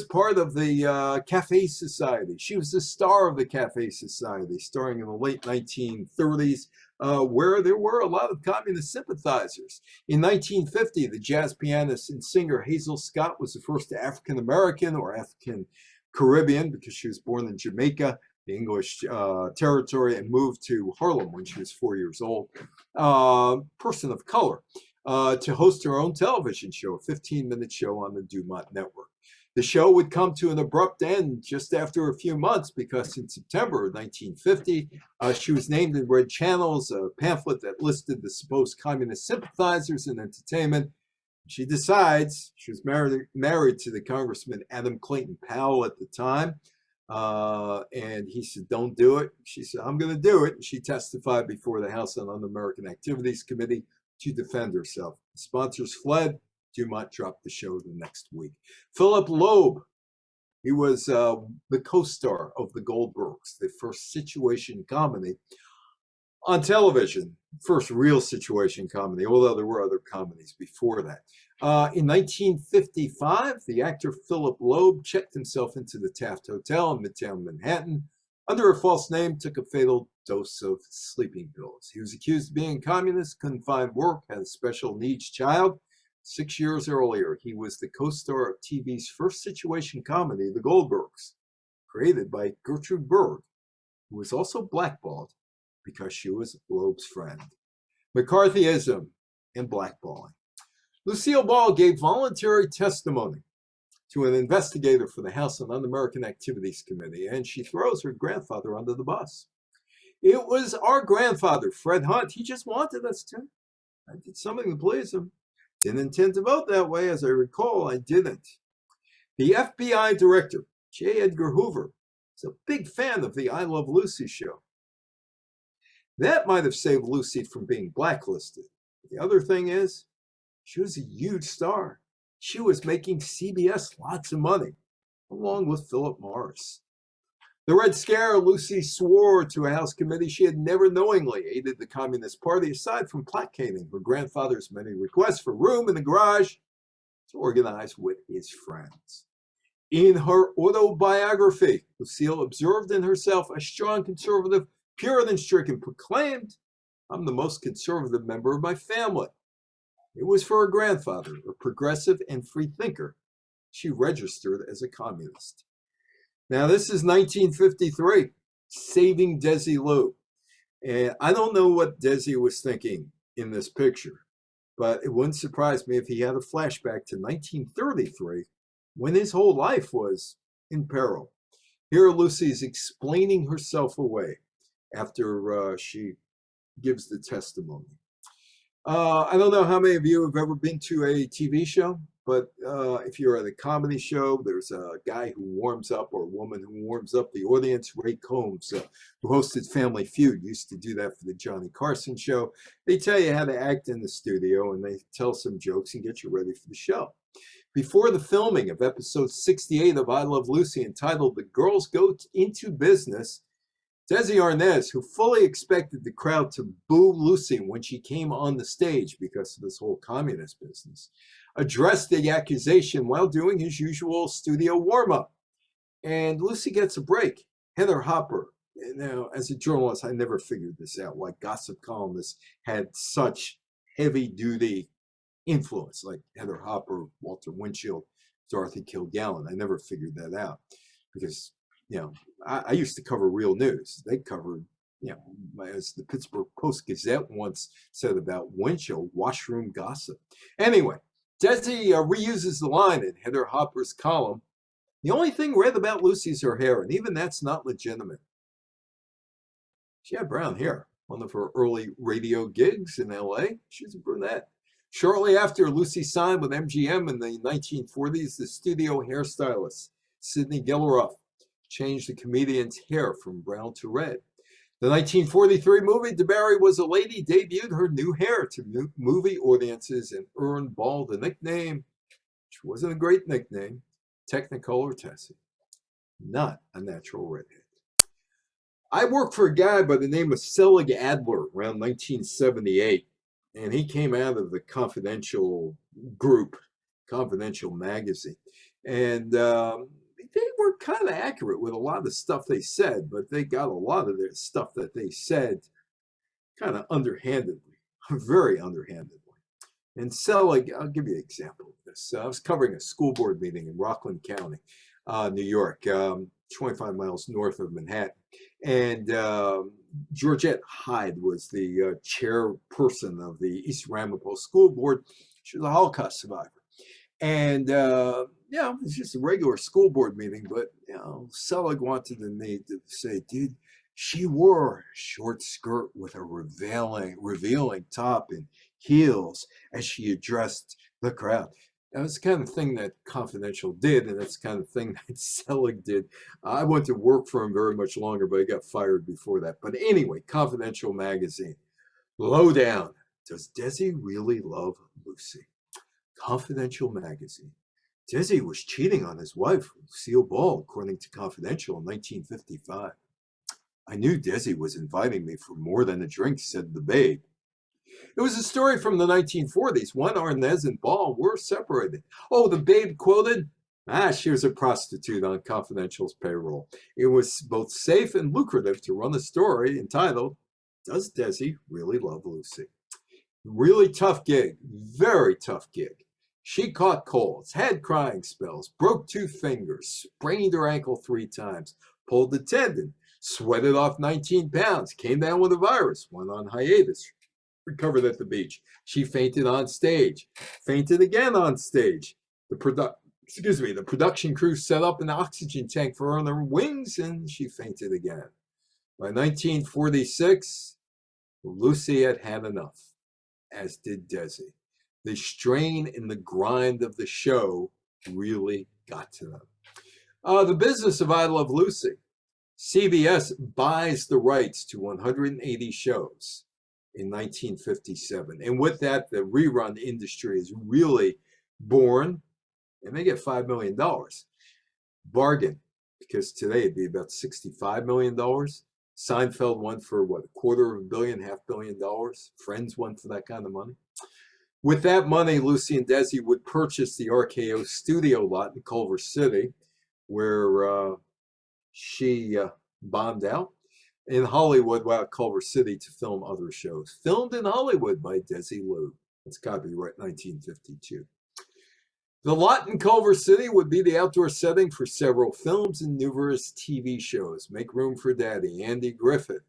part of the Cafe Society. She was the star of the Cafe Society, starring in the late 1930s, where there were a lot of communist sympathizers. In 1950, the jazz pianist and singer Hazel Scott was the first African-American or African-Caribbean, because she was born in Jamaica, the English territory, and moved to Harlem when she was 4 years old, person of color, to host her own television show, a 15-minute show on the Dumont Network. The show would come to an abrupt end just after a few months because in September of 1950, she was named in Red Channels, a pamphlet that listed the supposed communist sympathizers in entertainment. She decides, she was married to the Congressman Adam Clayton Powell at the time, and he said, don't do it. She said, I'm going to do it. And she testified before the House on Un-American Activities Committee to defend herself. The sponsors fled. Dumont dropped the show the next week. Philip Loeb, he was the co-star of The Goldbergs, the first situation comedy on television, first real situation comedy, although there were other comedies before that. In 1955, the actor Philip Loeb checked himself into the Taft Hotel in Midtown Manhattan. Under a false name, took a fatal dose of sleeping pills. He was accused of being a communist, couldn't find work, had a special needs child. 6 years earlier, he was the co-star of TV's first situation comedy, The Goldbergs, created by Gertrude Berg, who was also blackballed because she was Loeb's friend. McCarthyism and blackballing. Lucille Ball gave voluntary testimony to an investigator for the House on Un-American Activities Committee, and she throws her grandfather under the bus. It was our grandfather, Fred Hunt. He just wanted us to. I did something to please him. Didn't intend to vote that way, as I recall, I didn't. The FBI director, J. Edgar Hoover, is a big fan of the I Love Lucy show. That might have saved Lucy from being blacklisted. The other thing is, she was a huge star. She was making CBS lots of money, along with Philip Morris. The Red Scare, Lucy swore to a House committee she had never knowingly aided the Communist Party, aside from placating her grandfather's many requests for room in the garage to organize with his friends. In her autobiography, Lucille observed in herself a strong conservative, Puritan streak, and proclaimed, I'm the most conservative member of my family. It was for her grandfather, a progressive and free thinker. She registered as a communist. Now, this is 1953, saving Desilu. And I don't know what Desi was thinking in this picture, but it wouldn't surprise me if he had a flashback to 1933, when his whole life was in peril. Here, Lucy is explaining herself away after she gives the testimony. I don't know how many of you have ever been to a TV show, but if you're at a comedy show, there's a guy who warms up or a woman who warms up the audience. Ray Combs, who hosted Family Feud, used to do that for the Johnny Carson show. They tell you how to act in the studio, and they tell some jokes and get you ready for the show. Before the filming of episode 68 of I Love Lucy, entitled The Girls Go Into Business, Dezi Arnaz, who fully expected the crowd to boo Lucy when she came on the stage because of this whole communist business, addressed the accusation while doing his usual studio warm-up. And Lucy gets a break. Heather Hopper, now as a journalist, I never figured this out, why gossip columnists had such heavy-duty influence, like Heather Hopper, Walter Winchell, Dorothy Kilgallen. I never figured that out because, you know, I used to cover real news. They covered, you know, as the Pittsburgh Post-Gazette once said about Winchell, washroom gossip. Anyway, Desi reuses the line in Heather Hopper's column. The only thing red about Lucy is her hair, and even that's not legitimate. She had brown hair. One of her early radio gigs in LA, she was a brunette. Shortly after, Lucy signed with MGM in the 1940s, the studio hairstylist, Sidney Gilleroff, changed the comedian's hair from brown to red. The 1943 movie DeBarry Was a Lady debuted her new hair to movie audiences and earned Ball the nickname, which wasn't a great nickname, Technicolor Tessie, not a natural redhead. I worked for a guy by the name of Selig Adler around 1978, and he came out of the Confidential group, Confidential magazine, and they were kind of accurate with a lot of the stuff they said, but they got a lot of their stuff that they said kind of underhandedly, very underhandedly. And Selig, I'll give you an example of this. I was covering a school board meeting in Rockland County, New York, 25 miles north of Manhattan. And Georgette Hyde was the chairperson of the East Ramapo School Board. She was a Holocaust survivor. And yeah, it was just a regular school board meeting, but Selig wanted me to say, dude, she wore a short skirt with a revealing top and heels as she addressed the crowd. That was the kind of thing that Confidential did, and that's the kind of thing that Selig did. I went to work for him very much longer, but I got fired before that. But anyway, Confidential magazine. Low down. Does Desi really love Lucy? Confidential magazine. Desi was cheating on his wife, Lucille Ball, according to Confidential in 1955. I knew Desi was inviting me for more than a drink, said the babe. It was a story from the 1940s. When Arnaz and Ball were separated. Oh, the babe quoted, she was a prostitute on Confidential's payroll. It was both safe and lucrative to run a story entitled, Does Desi Really Love Lucy? Really tough gig, very tough gig. She caught colds, had crying spells, broke 2 fingers, sprained her ankle 3 times, pulled the tendon, sweated off 19 pounds, came down with a virus, went on hiatus, recovered at the beach. She fainted on stage, fainted again on stage. The production crew set up an oxygen tank for her on her wings, and she fainted again. By 1946, Lucy had had enough, as did Desi. The strain and the grind of the show really got to them. The business of I Love Lucy. CBS buys the rights to 180 shows in 1957. And with that, the rerun industry is really born, and they get $5 million. Bargain, because today it'd be about $65 million. Seinfeld won for what, $250 million, $500 million. Friends won for that kind of money. With that money, Lucy and Desi would purchase the RKO studio lot in Culver City, where she bombed out. In Hollywood, Culver City, to film other shows. Filmed in Hollywood by Desilu. It's copyright 1952. The lot in Culver City would be the outdoor setting for several films and numerous TV shows. Make Room for Daddy, Andy Griffith,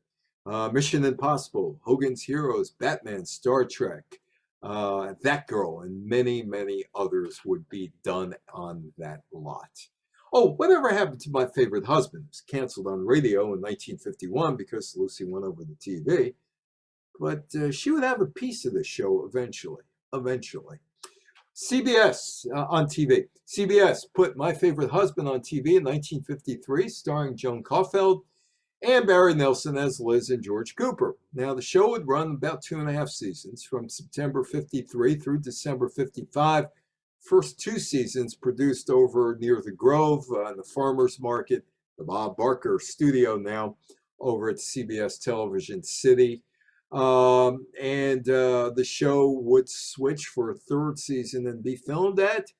Mission Impossible, Hogan's Heroes, Batman, Star Trek, That Girl, and many, many others would be done on that lot. Oh, whatever happened to My Favorite Husband? It was canceled on radio in 1951 because Lucy went over the TV. But she would have a piece of the show eventually. CBS on TV. CBS put My Favorite Husband on TV in 1953, starring Joan Caulfield and Barry Nelson as Liz and George Cooper. Now, the show would run about 2.5 seasons, from September 53 through December 55. First 2 seasons produced over near the Grove, the Farmers Market, the Bob Barker studio now over at CBS Television City. The show would switch for a 3rd season and be filmed at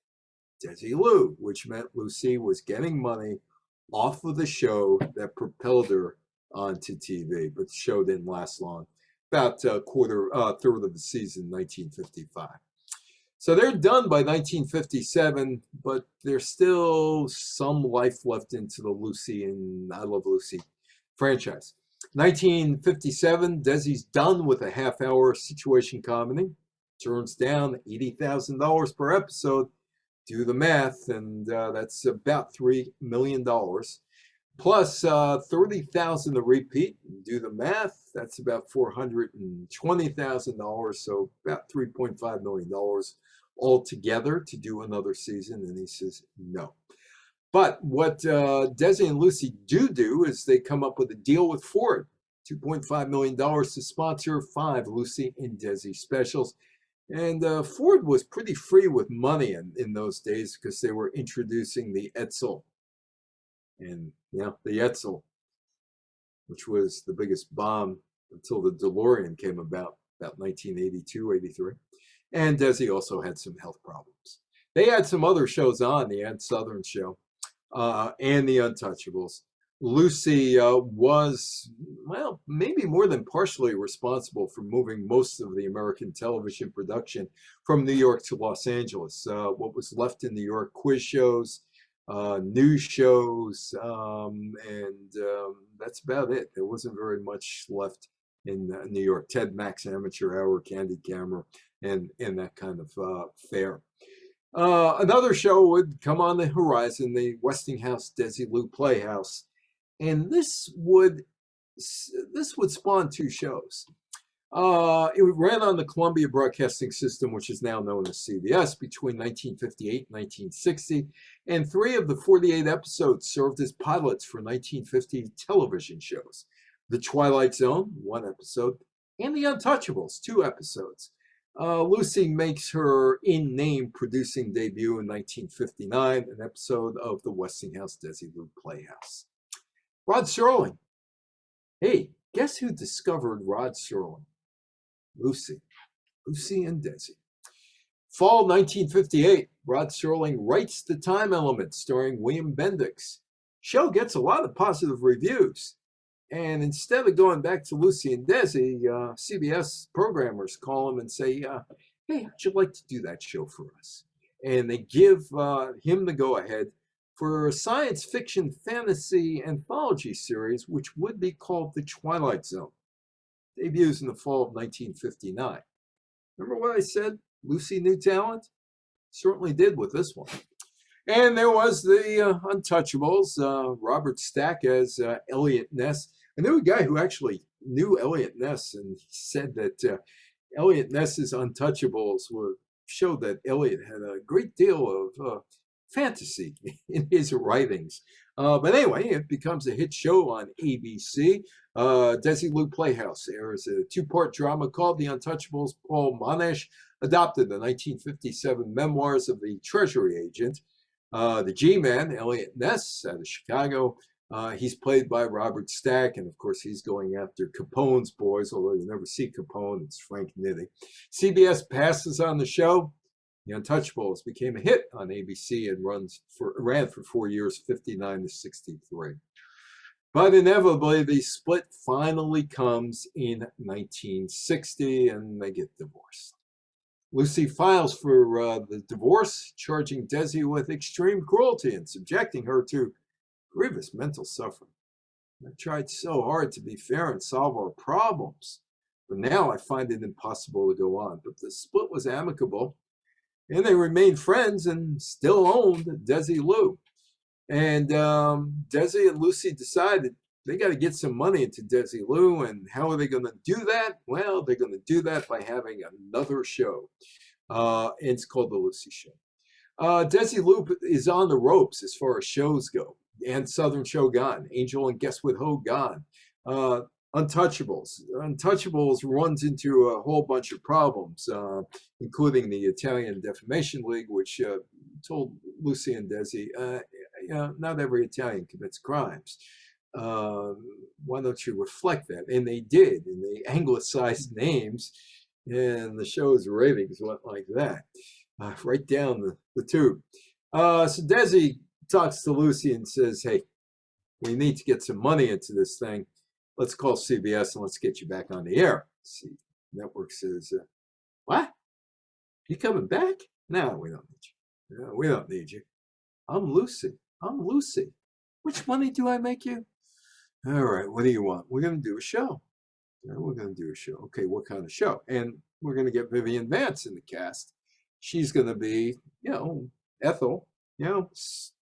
Desilu, which meant Lucy was getting money off of the show that propelled her onto TV. But the show didn't last long, about a third of the season, 1955. So they're done by 1957, but there's still some life left into the Lucy and I Love Lucy franchise. 1957, Desi's done with a half-hour situation comedy. Turns down $80,000 per episode. Do the math, and that's about $3 million. Plus $30,000 to repeat. Do the math. That's about $420,000, so about $3.5 million altogether to do another season. And he says no. But what Desi and Lucy do is they come up with a deal with Ford, $2.5 million to sponsor 5 Lucy and Desi specials. And Ford was pretty free with money in those days because they were introducing the Edsel. And the Edsel, which was the biggest bomb until the DeLorean came about 1982, 83. And Desi also had some health problems. They had some other shows on, the Ed Southern Show and the Untouchables. Lucy was, well, maybe more than partially responsible for moving most of the American television production from New York to Los Angeles. What was left in New York, quiz shows, news shows, and that's about it. There wasn't very much left in New York. Ted Mack's Amateur Hour, Candy Camera, and that kind of fare. Another show would come on the horizon, the Westinghouse Desilu Playhouse, and this would spawn two shows. It ran on the Columbia Broadcasting System, which is now known as CBS, between 1958 and 1960, and 3 of the 48 episodes served as pilots for 1950 television shows. The Twilight Zone, 1 episode, and The Untouchables, 2 episodes. Lucy makes her in-name producing debut in 1959, an episode of the Westinghouse Desilu Playhouse. Rod Serling. Hey, guess who discovered Rod Serling? Lucy and Desi. Fall 1958, Rod Serling writes The Time Element, starring William Bendix. Show gets a lot of positive reviews. And instead of going back to Lucy and Desi, CBS programmers call him and say, hey, how'd you like to do that show for us? And they give him the go-ahead for a science fiction fantasy anthology series, which would be called The Twilight Zone. Debuts in the fall of 1959. Remember what I said? Lucy knew talent? Certainly did with this one. And there was the Untouchables, Robert Stack as Elliot Ness. I knew a guy who actually knew Elliot Ness, and he said that Elliot Ness's Untouchables showed that Elliot had a great deal of fantasy in his writings. But anyway, it becomes a hit show on ABC. Desilu Playhouse airs a 2-part drama called The Untouchables. Paul Monash adopted the 1957 memoirs of the Treasury agent. The G-Man, Elliot Ness, out of Chicago. He's played by Robert Stack, and of course he's going after Capone's boys, although you never see Capone, it's Frank Nitti. CBS passes on the show. The Untouchables became a hit on ABC and ran for 4 years, 59 to 63. But inevitably, the split finally comes in 1960, and they get divorced. Lucy files for the divorce, charging Desi with extreme cruelty and subjecting her to grievous mental suffering. I tried so hard to be fair and solve our problems, but now I find it impossible to go on. But the split was amicable, and they remained friends and still owned Desilu. And Desi and Lucy decided they got to get some money into Desilu, and how are they going to do that? Well, they're going to do that by having another show, and it's called The Lucy Show. Desilu is on the ropes as far as shows go, and Southern Show gone, Angel and Guess What Ho gone, Untouchables. Untouchables runs into a whole bunch of problems, including the Italian Defamation League, which told Lucy and Desi, not every Italian commits crimes. Why don't you reflect that? And they did, and they anglicized names, and the show's ratings went like that, right down the tube. So Desi talks to Lucy and says, hey, we need to get some money into this thing. Let's call CBS and let's get you back on the air. See, network says, what? You coming back? No, we don't need you. No, we don't need you. I'm Lucy. Which money do I make you? All right, what do you want? We're going to do a show. We're going to do a show. Okay, what kind of show? And we're going to get Vivian Vance in the cast. She's going to be, Ethel.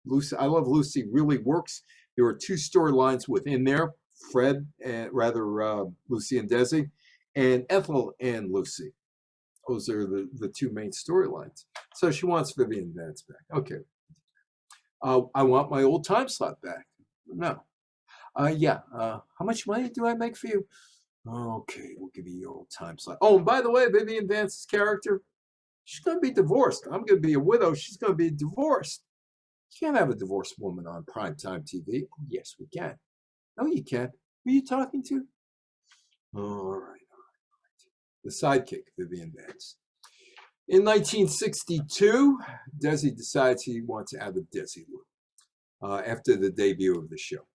Lucy. I Love Lucy really works. There are 2 storylines within there. Fred, Lucy and Desi, and Ethel and Lucy. Those are the 2 main storylines. So she wants Vivian Vance back. Okay. I want my old time slot back. No. How much money do I make for you? Okay, we'll give you your old time slot. Oh, and by the way, Vivian Vance's character, she's going to be divorced. I'm going to be a widow. She's going to be divorced. You can't have a divorced woman on primetime TV. Yes, we can. No, you can't. Who are you talking to? All right. The sidekick, Vivian Vance. In 1962, Desi decides he wants out of Desilu after the debut of the show.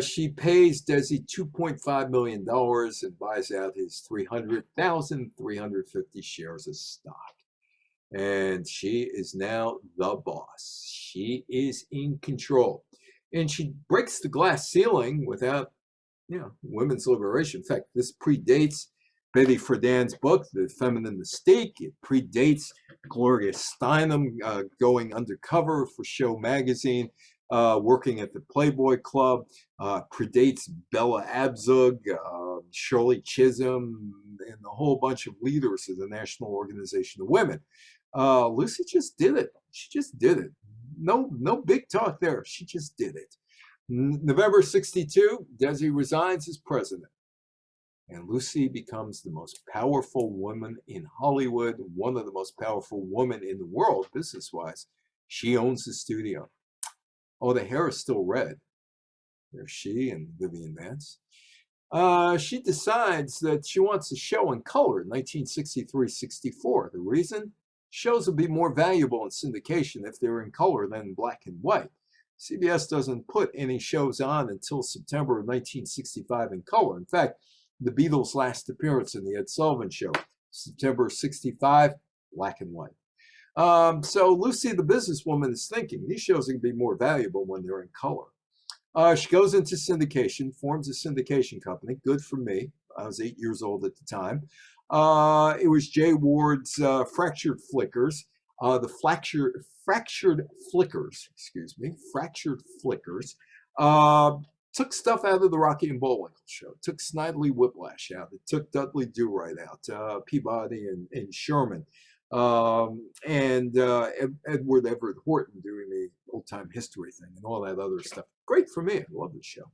She pays Desi $2.5 million and buys out his 300,350 shares of stock. And she is now the boss. She is in control. And she breaks the glass ceiling without, women's liberation. In fact, this predates Betty Friedan's book, The Feminine Mystique. It predates Gloria Steinem going undercover for Show magazine, working at the Playboy Club. Predates Bella Abzug, Shirley Chisholm, and a whole bunch of leaders of the National Organization of Women. Lucy just did it. She just did it. No big talk there. She just did it. November 62, Desi resigns as president. And Lucy becomes the most powerful woman in Hollywood, one of the most powerful women in the world, business-wise. She owns the studio. Oh, the hair is still red. There's she and Vivian Vance. She decides that she wants a show in color in 1963-64. The reason? Shows will be more valuable in syndication if they're in color than in black and white. CBS doesn't put any shows on until September of 1965 in color. In fact, the Beatles' last appearance in the Ed Sullivan Show, September 65, black and white. So Lucy, the businesswoman, is thinking these shows are going to be more valuable when they're in color. She goes into syndication, forms a syndication company. Good for me. I was 8 years old at the time. It was Jay Ward's Fractured Flickers. The Fractured Flickers. Took stuff out of the Rocky and Bullwinkle Show. Took Snidely Whiplash out. It took Dudley Do-Right out. Peabody and Sherman. Edward Everett Horton doing the old-time history thing and all that other stuff. Great for me. I love the show.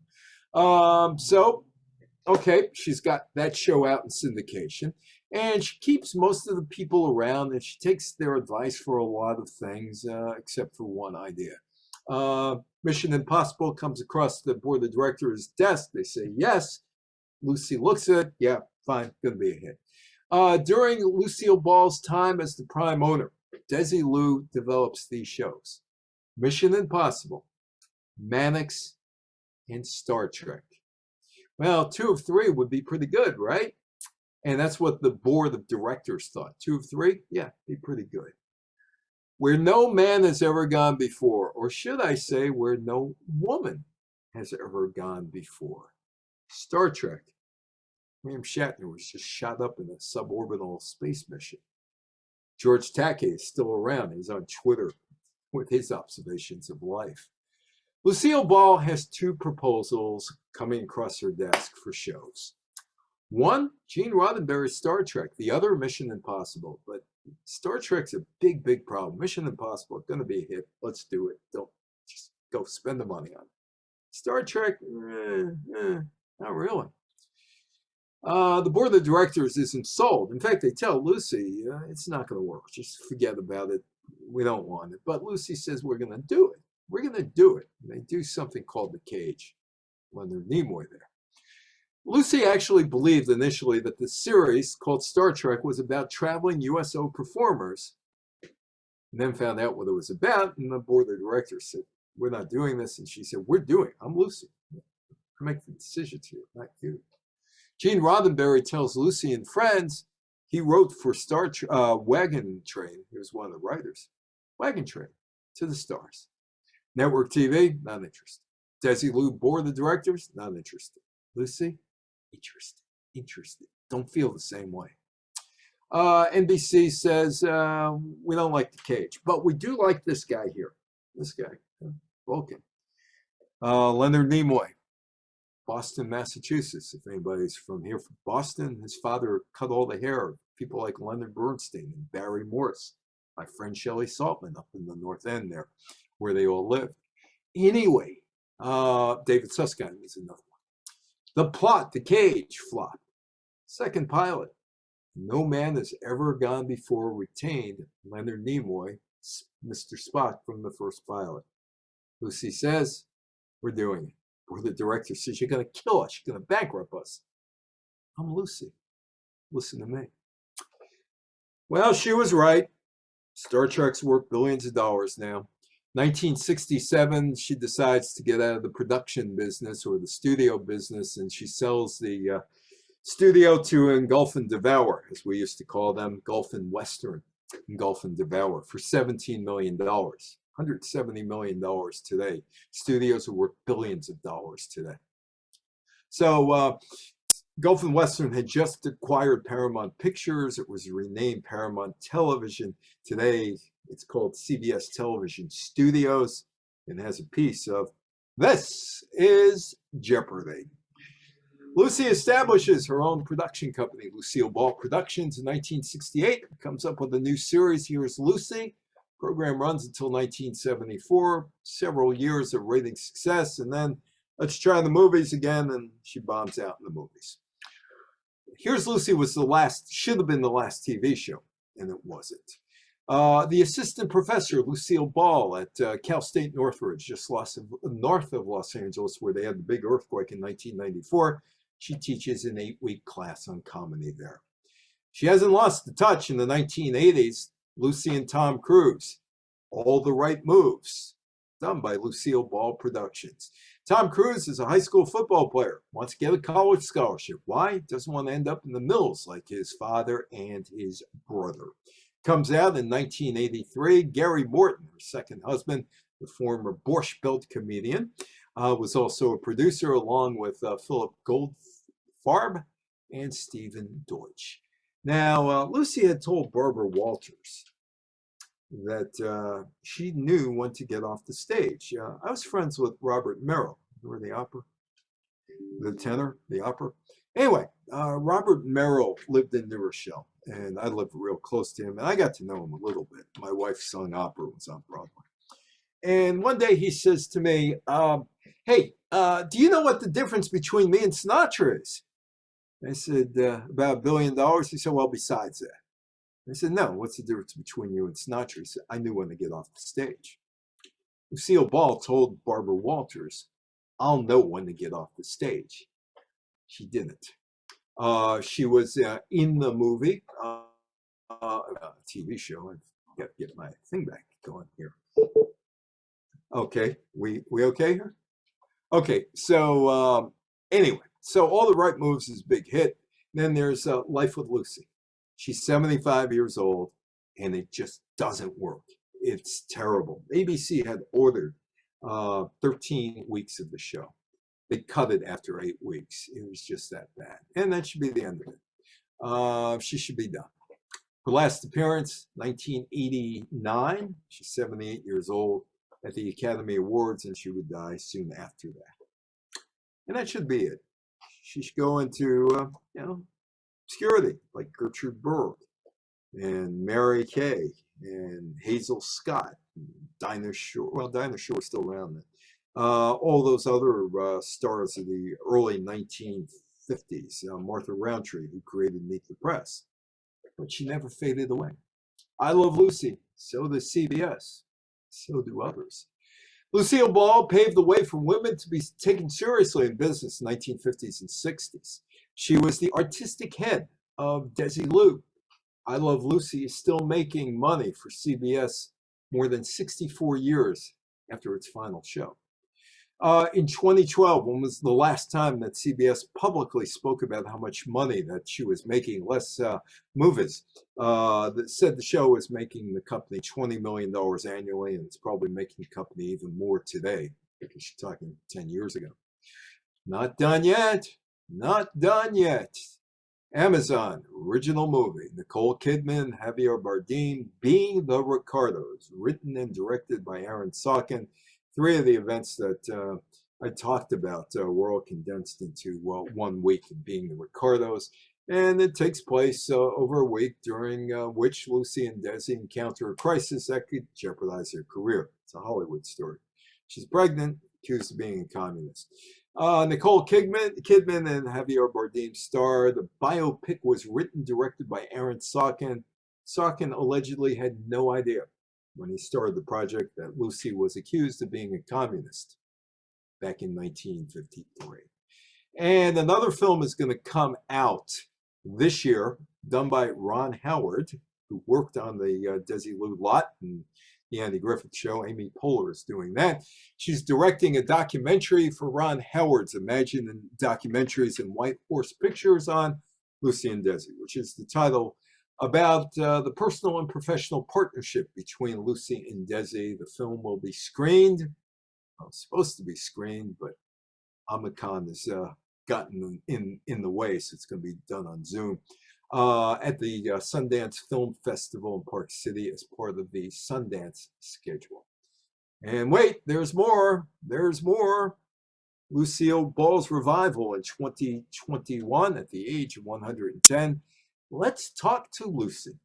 Okay, she's got that show out in syndication. And she keeps most of the people around, and she takes their advice for a lot of things, except for one idea. Mission Impossible comes across the board of directors' desk. They say yes. Lucy looks at it. Yeah, fine, gonna be a hit. During Lucille Ball's time as the prime owner, Desilu develops these shows: Mission Impossible, Mannix, and Star Trek. Well, 2 of 3 would be pretty good, right? And that's what the board of directors thought. 2 of 3, yeah, be pretty good. Where no man has ever gone before, or should I say, where no woman has ever gone before. Star Trek. William Shatner was just shot up in a suborbital space mission. George Takei is still around. He's on Twitter with his observations of life. Lucille Ball has 2 proposals coming across her desk for shows. One, Gene Roddenberry's Star Trek. The other, Mission Impossible. But Star Trek's a big, big problem. Mission Impossible, going to be a hit. Let's do it. Don't just go spend the money on it. Star Trek, not really. The board of directors isn't sold. In fact, they tell Lucy, it's not going to work. Just forget about it. We don't want it. But Lucy says, we're going to do it. We're going to do it. And they do something called The Cage. Leonard Nimoy there. Lucy actually believed initially that the series called Star Trek was about traveling USO performers, and then found out what it was about, and the board of directors said, we're not doing this. And she said, we're doing it. I'm Lucy. I make the decisions here, not you. Gene Roddenberry tells Lucy and friends he wrote for Wagon Train. He was one of the writers. Wagon Train to the stars. Network TV, not interested. Desilu board of directors, not interested. Lucy, interested. Don't feel the same way. NBC says, we don't like The Cage, but we do like this guy here. This guy, Vulcan. Leonard Nimoy, Boston, Massachusetts. If anybody's from here from Boston, his father cut all the hair of people like Leonard Bernstein and Barry Morse. My friend Shelley Saltman up in the North End there, where they all lived. Anyway, David Susskind is another one. The plot, The Cage, flop. Second pilot. No man has ever gone before retained Leonard Nimoy, Mr. Spock, from the first pilot. Lucy says, we're doing it. Or the director says, you're going to kill us. You're going to bankrupt us. I'm Lucy. Listen to me. Well, she was right. Star Trek's worth billions of dollars now. 1967, she decides to get out of the production business or the studio business, and she sells the studio to Engulf and Devour, as we used to call them, Gulf and Western, Engulf and Devour, for $17 million. $170 million today. Studios are worth billions of dollars today. So Gulf and Western had just acquired Paramount Pictures. It was renamed Paramount Television. Today, it's called CBS Television Studios and has a piece of This is Jeopardy! Lucy establishes her own production company, Lucille Ball Productions, in 1968. Comes up with a new series, Here's Lucy. Program runs until 1974. Several years of rating success, and then let's try the movies again, and she bombs out in the movies. Here's Lucy was should have been the last TV show, and it wasn't. The assistant professor, Lucille Ball, at Cal State Northridge, just north of Los Angeles, where they had the big earthquake in 1994. She teaches an 8-week class on comedy there. She hasn't lost the touch in the 1980s. Lucy and Tom Cruise, All the Right Moves, done by Lucille Ball Productions. Tom Cruise is a high school football player, wants to get a college scholarship. Why? Doesn't want to end up in the mills like his father and his brother. Comes out in 1983. Gary Morton, her second husband, the former Borscht Belt comedian, was also a producer along with Philip Goldfarb and Stephen Deutsch. Now, Lucy had told Barbara Walters that she knew when to get off the stage. I was friends with Robert Merrill. Remember the opera? The tenor, the opera. Anyway, Robert Merrill lived in New Rochelle, and I lived real close to him, and I got to know him a little bit. My wife sung opera, was on Broadway. And one day he says to me, hey, do you know what the difference between me and Sinatra is? I said, about $1 billion. He said, well, besides that. I said, no, what's the difference between you and Sinatra? He said, I knew when to get off the stage. Lucille Ball told Barbara Walters, I'll know when to get off the stage. She didn't. She was in the movie, TV show. I've got to get my thing back going here. Okay, we okay here? Okay, so anyway, so All the Right Moves is a big hit. Then there's Life with Lucy. She's 75 years old, and it just doesn't work. It's terrible. ABC had ordered 13 weeks of the show. They cut it after 8 weeks. It was just that bad. And that should be the end of it. She should be done. Her last appearance, 1989. She's 78 years old at the Academy Awards, and she would die soon after that. And that should be it. She should go into, obscurity, like Gertrude Berg and Mary Kay and Hazel Scott, and Dinah Shore. Well, Dinah Shore is still around then. All those other stars of the early 1950s. Martha Roundtree, who created Meet the Press. But she never faded away. I Love Lucy. So does CBS. So do others. Lucille Ball paved the way for women to be taken seriously in business in the 1950s and 60s. She was the artistic head of Desilu. I Love Lucy is still making money for CBS more than 64 years after its final show. In 2012, when was the last time that CBS publicly spoke about how much money that she was making, less movies, that said the show was making the company $20 million annually, and it's probably making the company even more today, because you're talking 10 years ago. Not done yet. Not done yet. Amazon, original movie. Nicole Kidman, Javier Bardem, Being the Ricardos, written and directed by Aaron Sorkin. 3 of the events that I talked about were all condensed into 1 week of Being the Ricardos. And it takes place over a week, during which Lucy and Desi encounter a crisis that could jeopardize their career. It's a Hollywood story. She's pregnant, accused of being a communist. Nicole Kidman and Javier Bardem star. The biopic was written, directed by Aaron Sorkin. Sorkin allegedly had no idea when he started the project that Lucy was accused of being a communist back in 1953. And another film is going to come out this year, done by Ron Howard, who worked on the Desilu lot and the Andy Griffith Show. Amy Poehler is doing that. She's directing a documentary for Ron Howard's Imagine Documentaries and White Horse Pictures on Lucy and Desi, which is the title, about the personal and professional partnership between Lucy and Desi. The film will be screened. Well, it's supposed to be screened, but Omicron is gotten in the way, so it's going to be done on Zoom. At the Sundance Film Festival in Park City as part of the Sundance schedule. And wait, there's more. There's more. Lucille Ball's revival in 2021 at the age of 110. Let's talk to Lucy.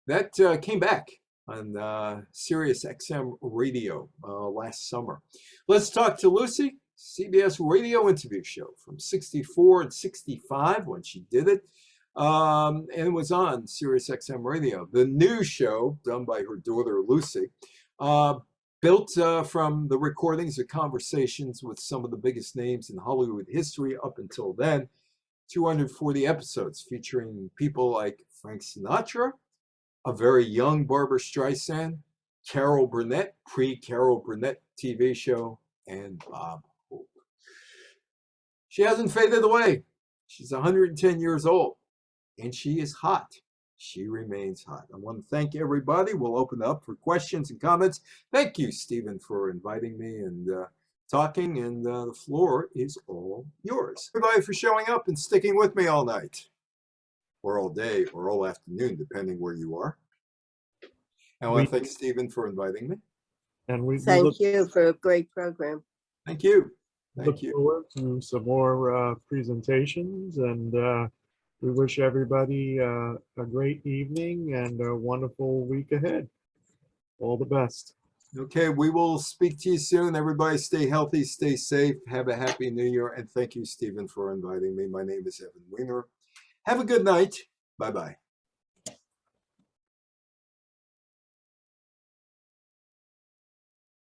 That came back on Sirius XM radio last summer. Let's talk to Lucy. CBS radio interview show from 64 and 65 when she did it. And it was on Sirius XM radio. The new show done by her daughter, Lucy, built from the recordings of conversations with some of the biggest names in Hollywood history up until then. 240 episodes featuring people like Frank Sinatra, a very young Barbra Streisand, Carol Burnett, pre-Carol Burnett TV show, and Bob Hope. She hasn't faded away. She's 110 years old, and she is hot. She remains hot. I want to thank everybody. We'll open up for questions and comments. Thank you, Stephen, for inviting me and talking, and the floor is all yours. Everybody for showing up and sticking with me all night, or all day, or all afternoon, depending where you are. And I want to thank Stephen for inviting me. And we Thank you for a great program. Thank you. Thank look you. forward to some more presentations, and we wish everybody a great evening and a wonderful week ahead. All the best. Okay, we will speak to you soon. Everybody stay healthy, stay safe, have a happy new year, and thank you, Stephen, for inviting me. My name is Evan Weiner. Have a good night. Bye-bye.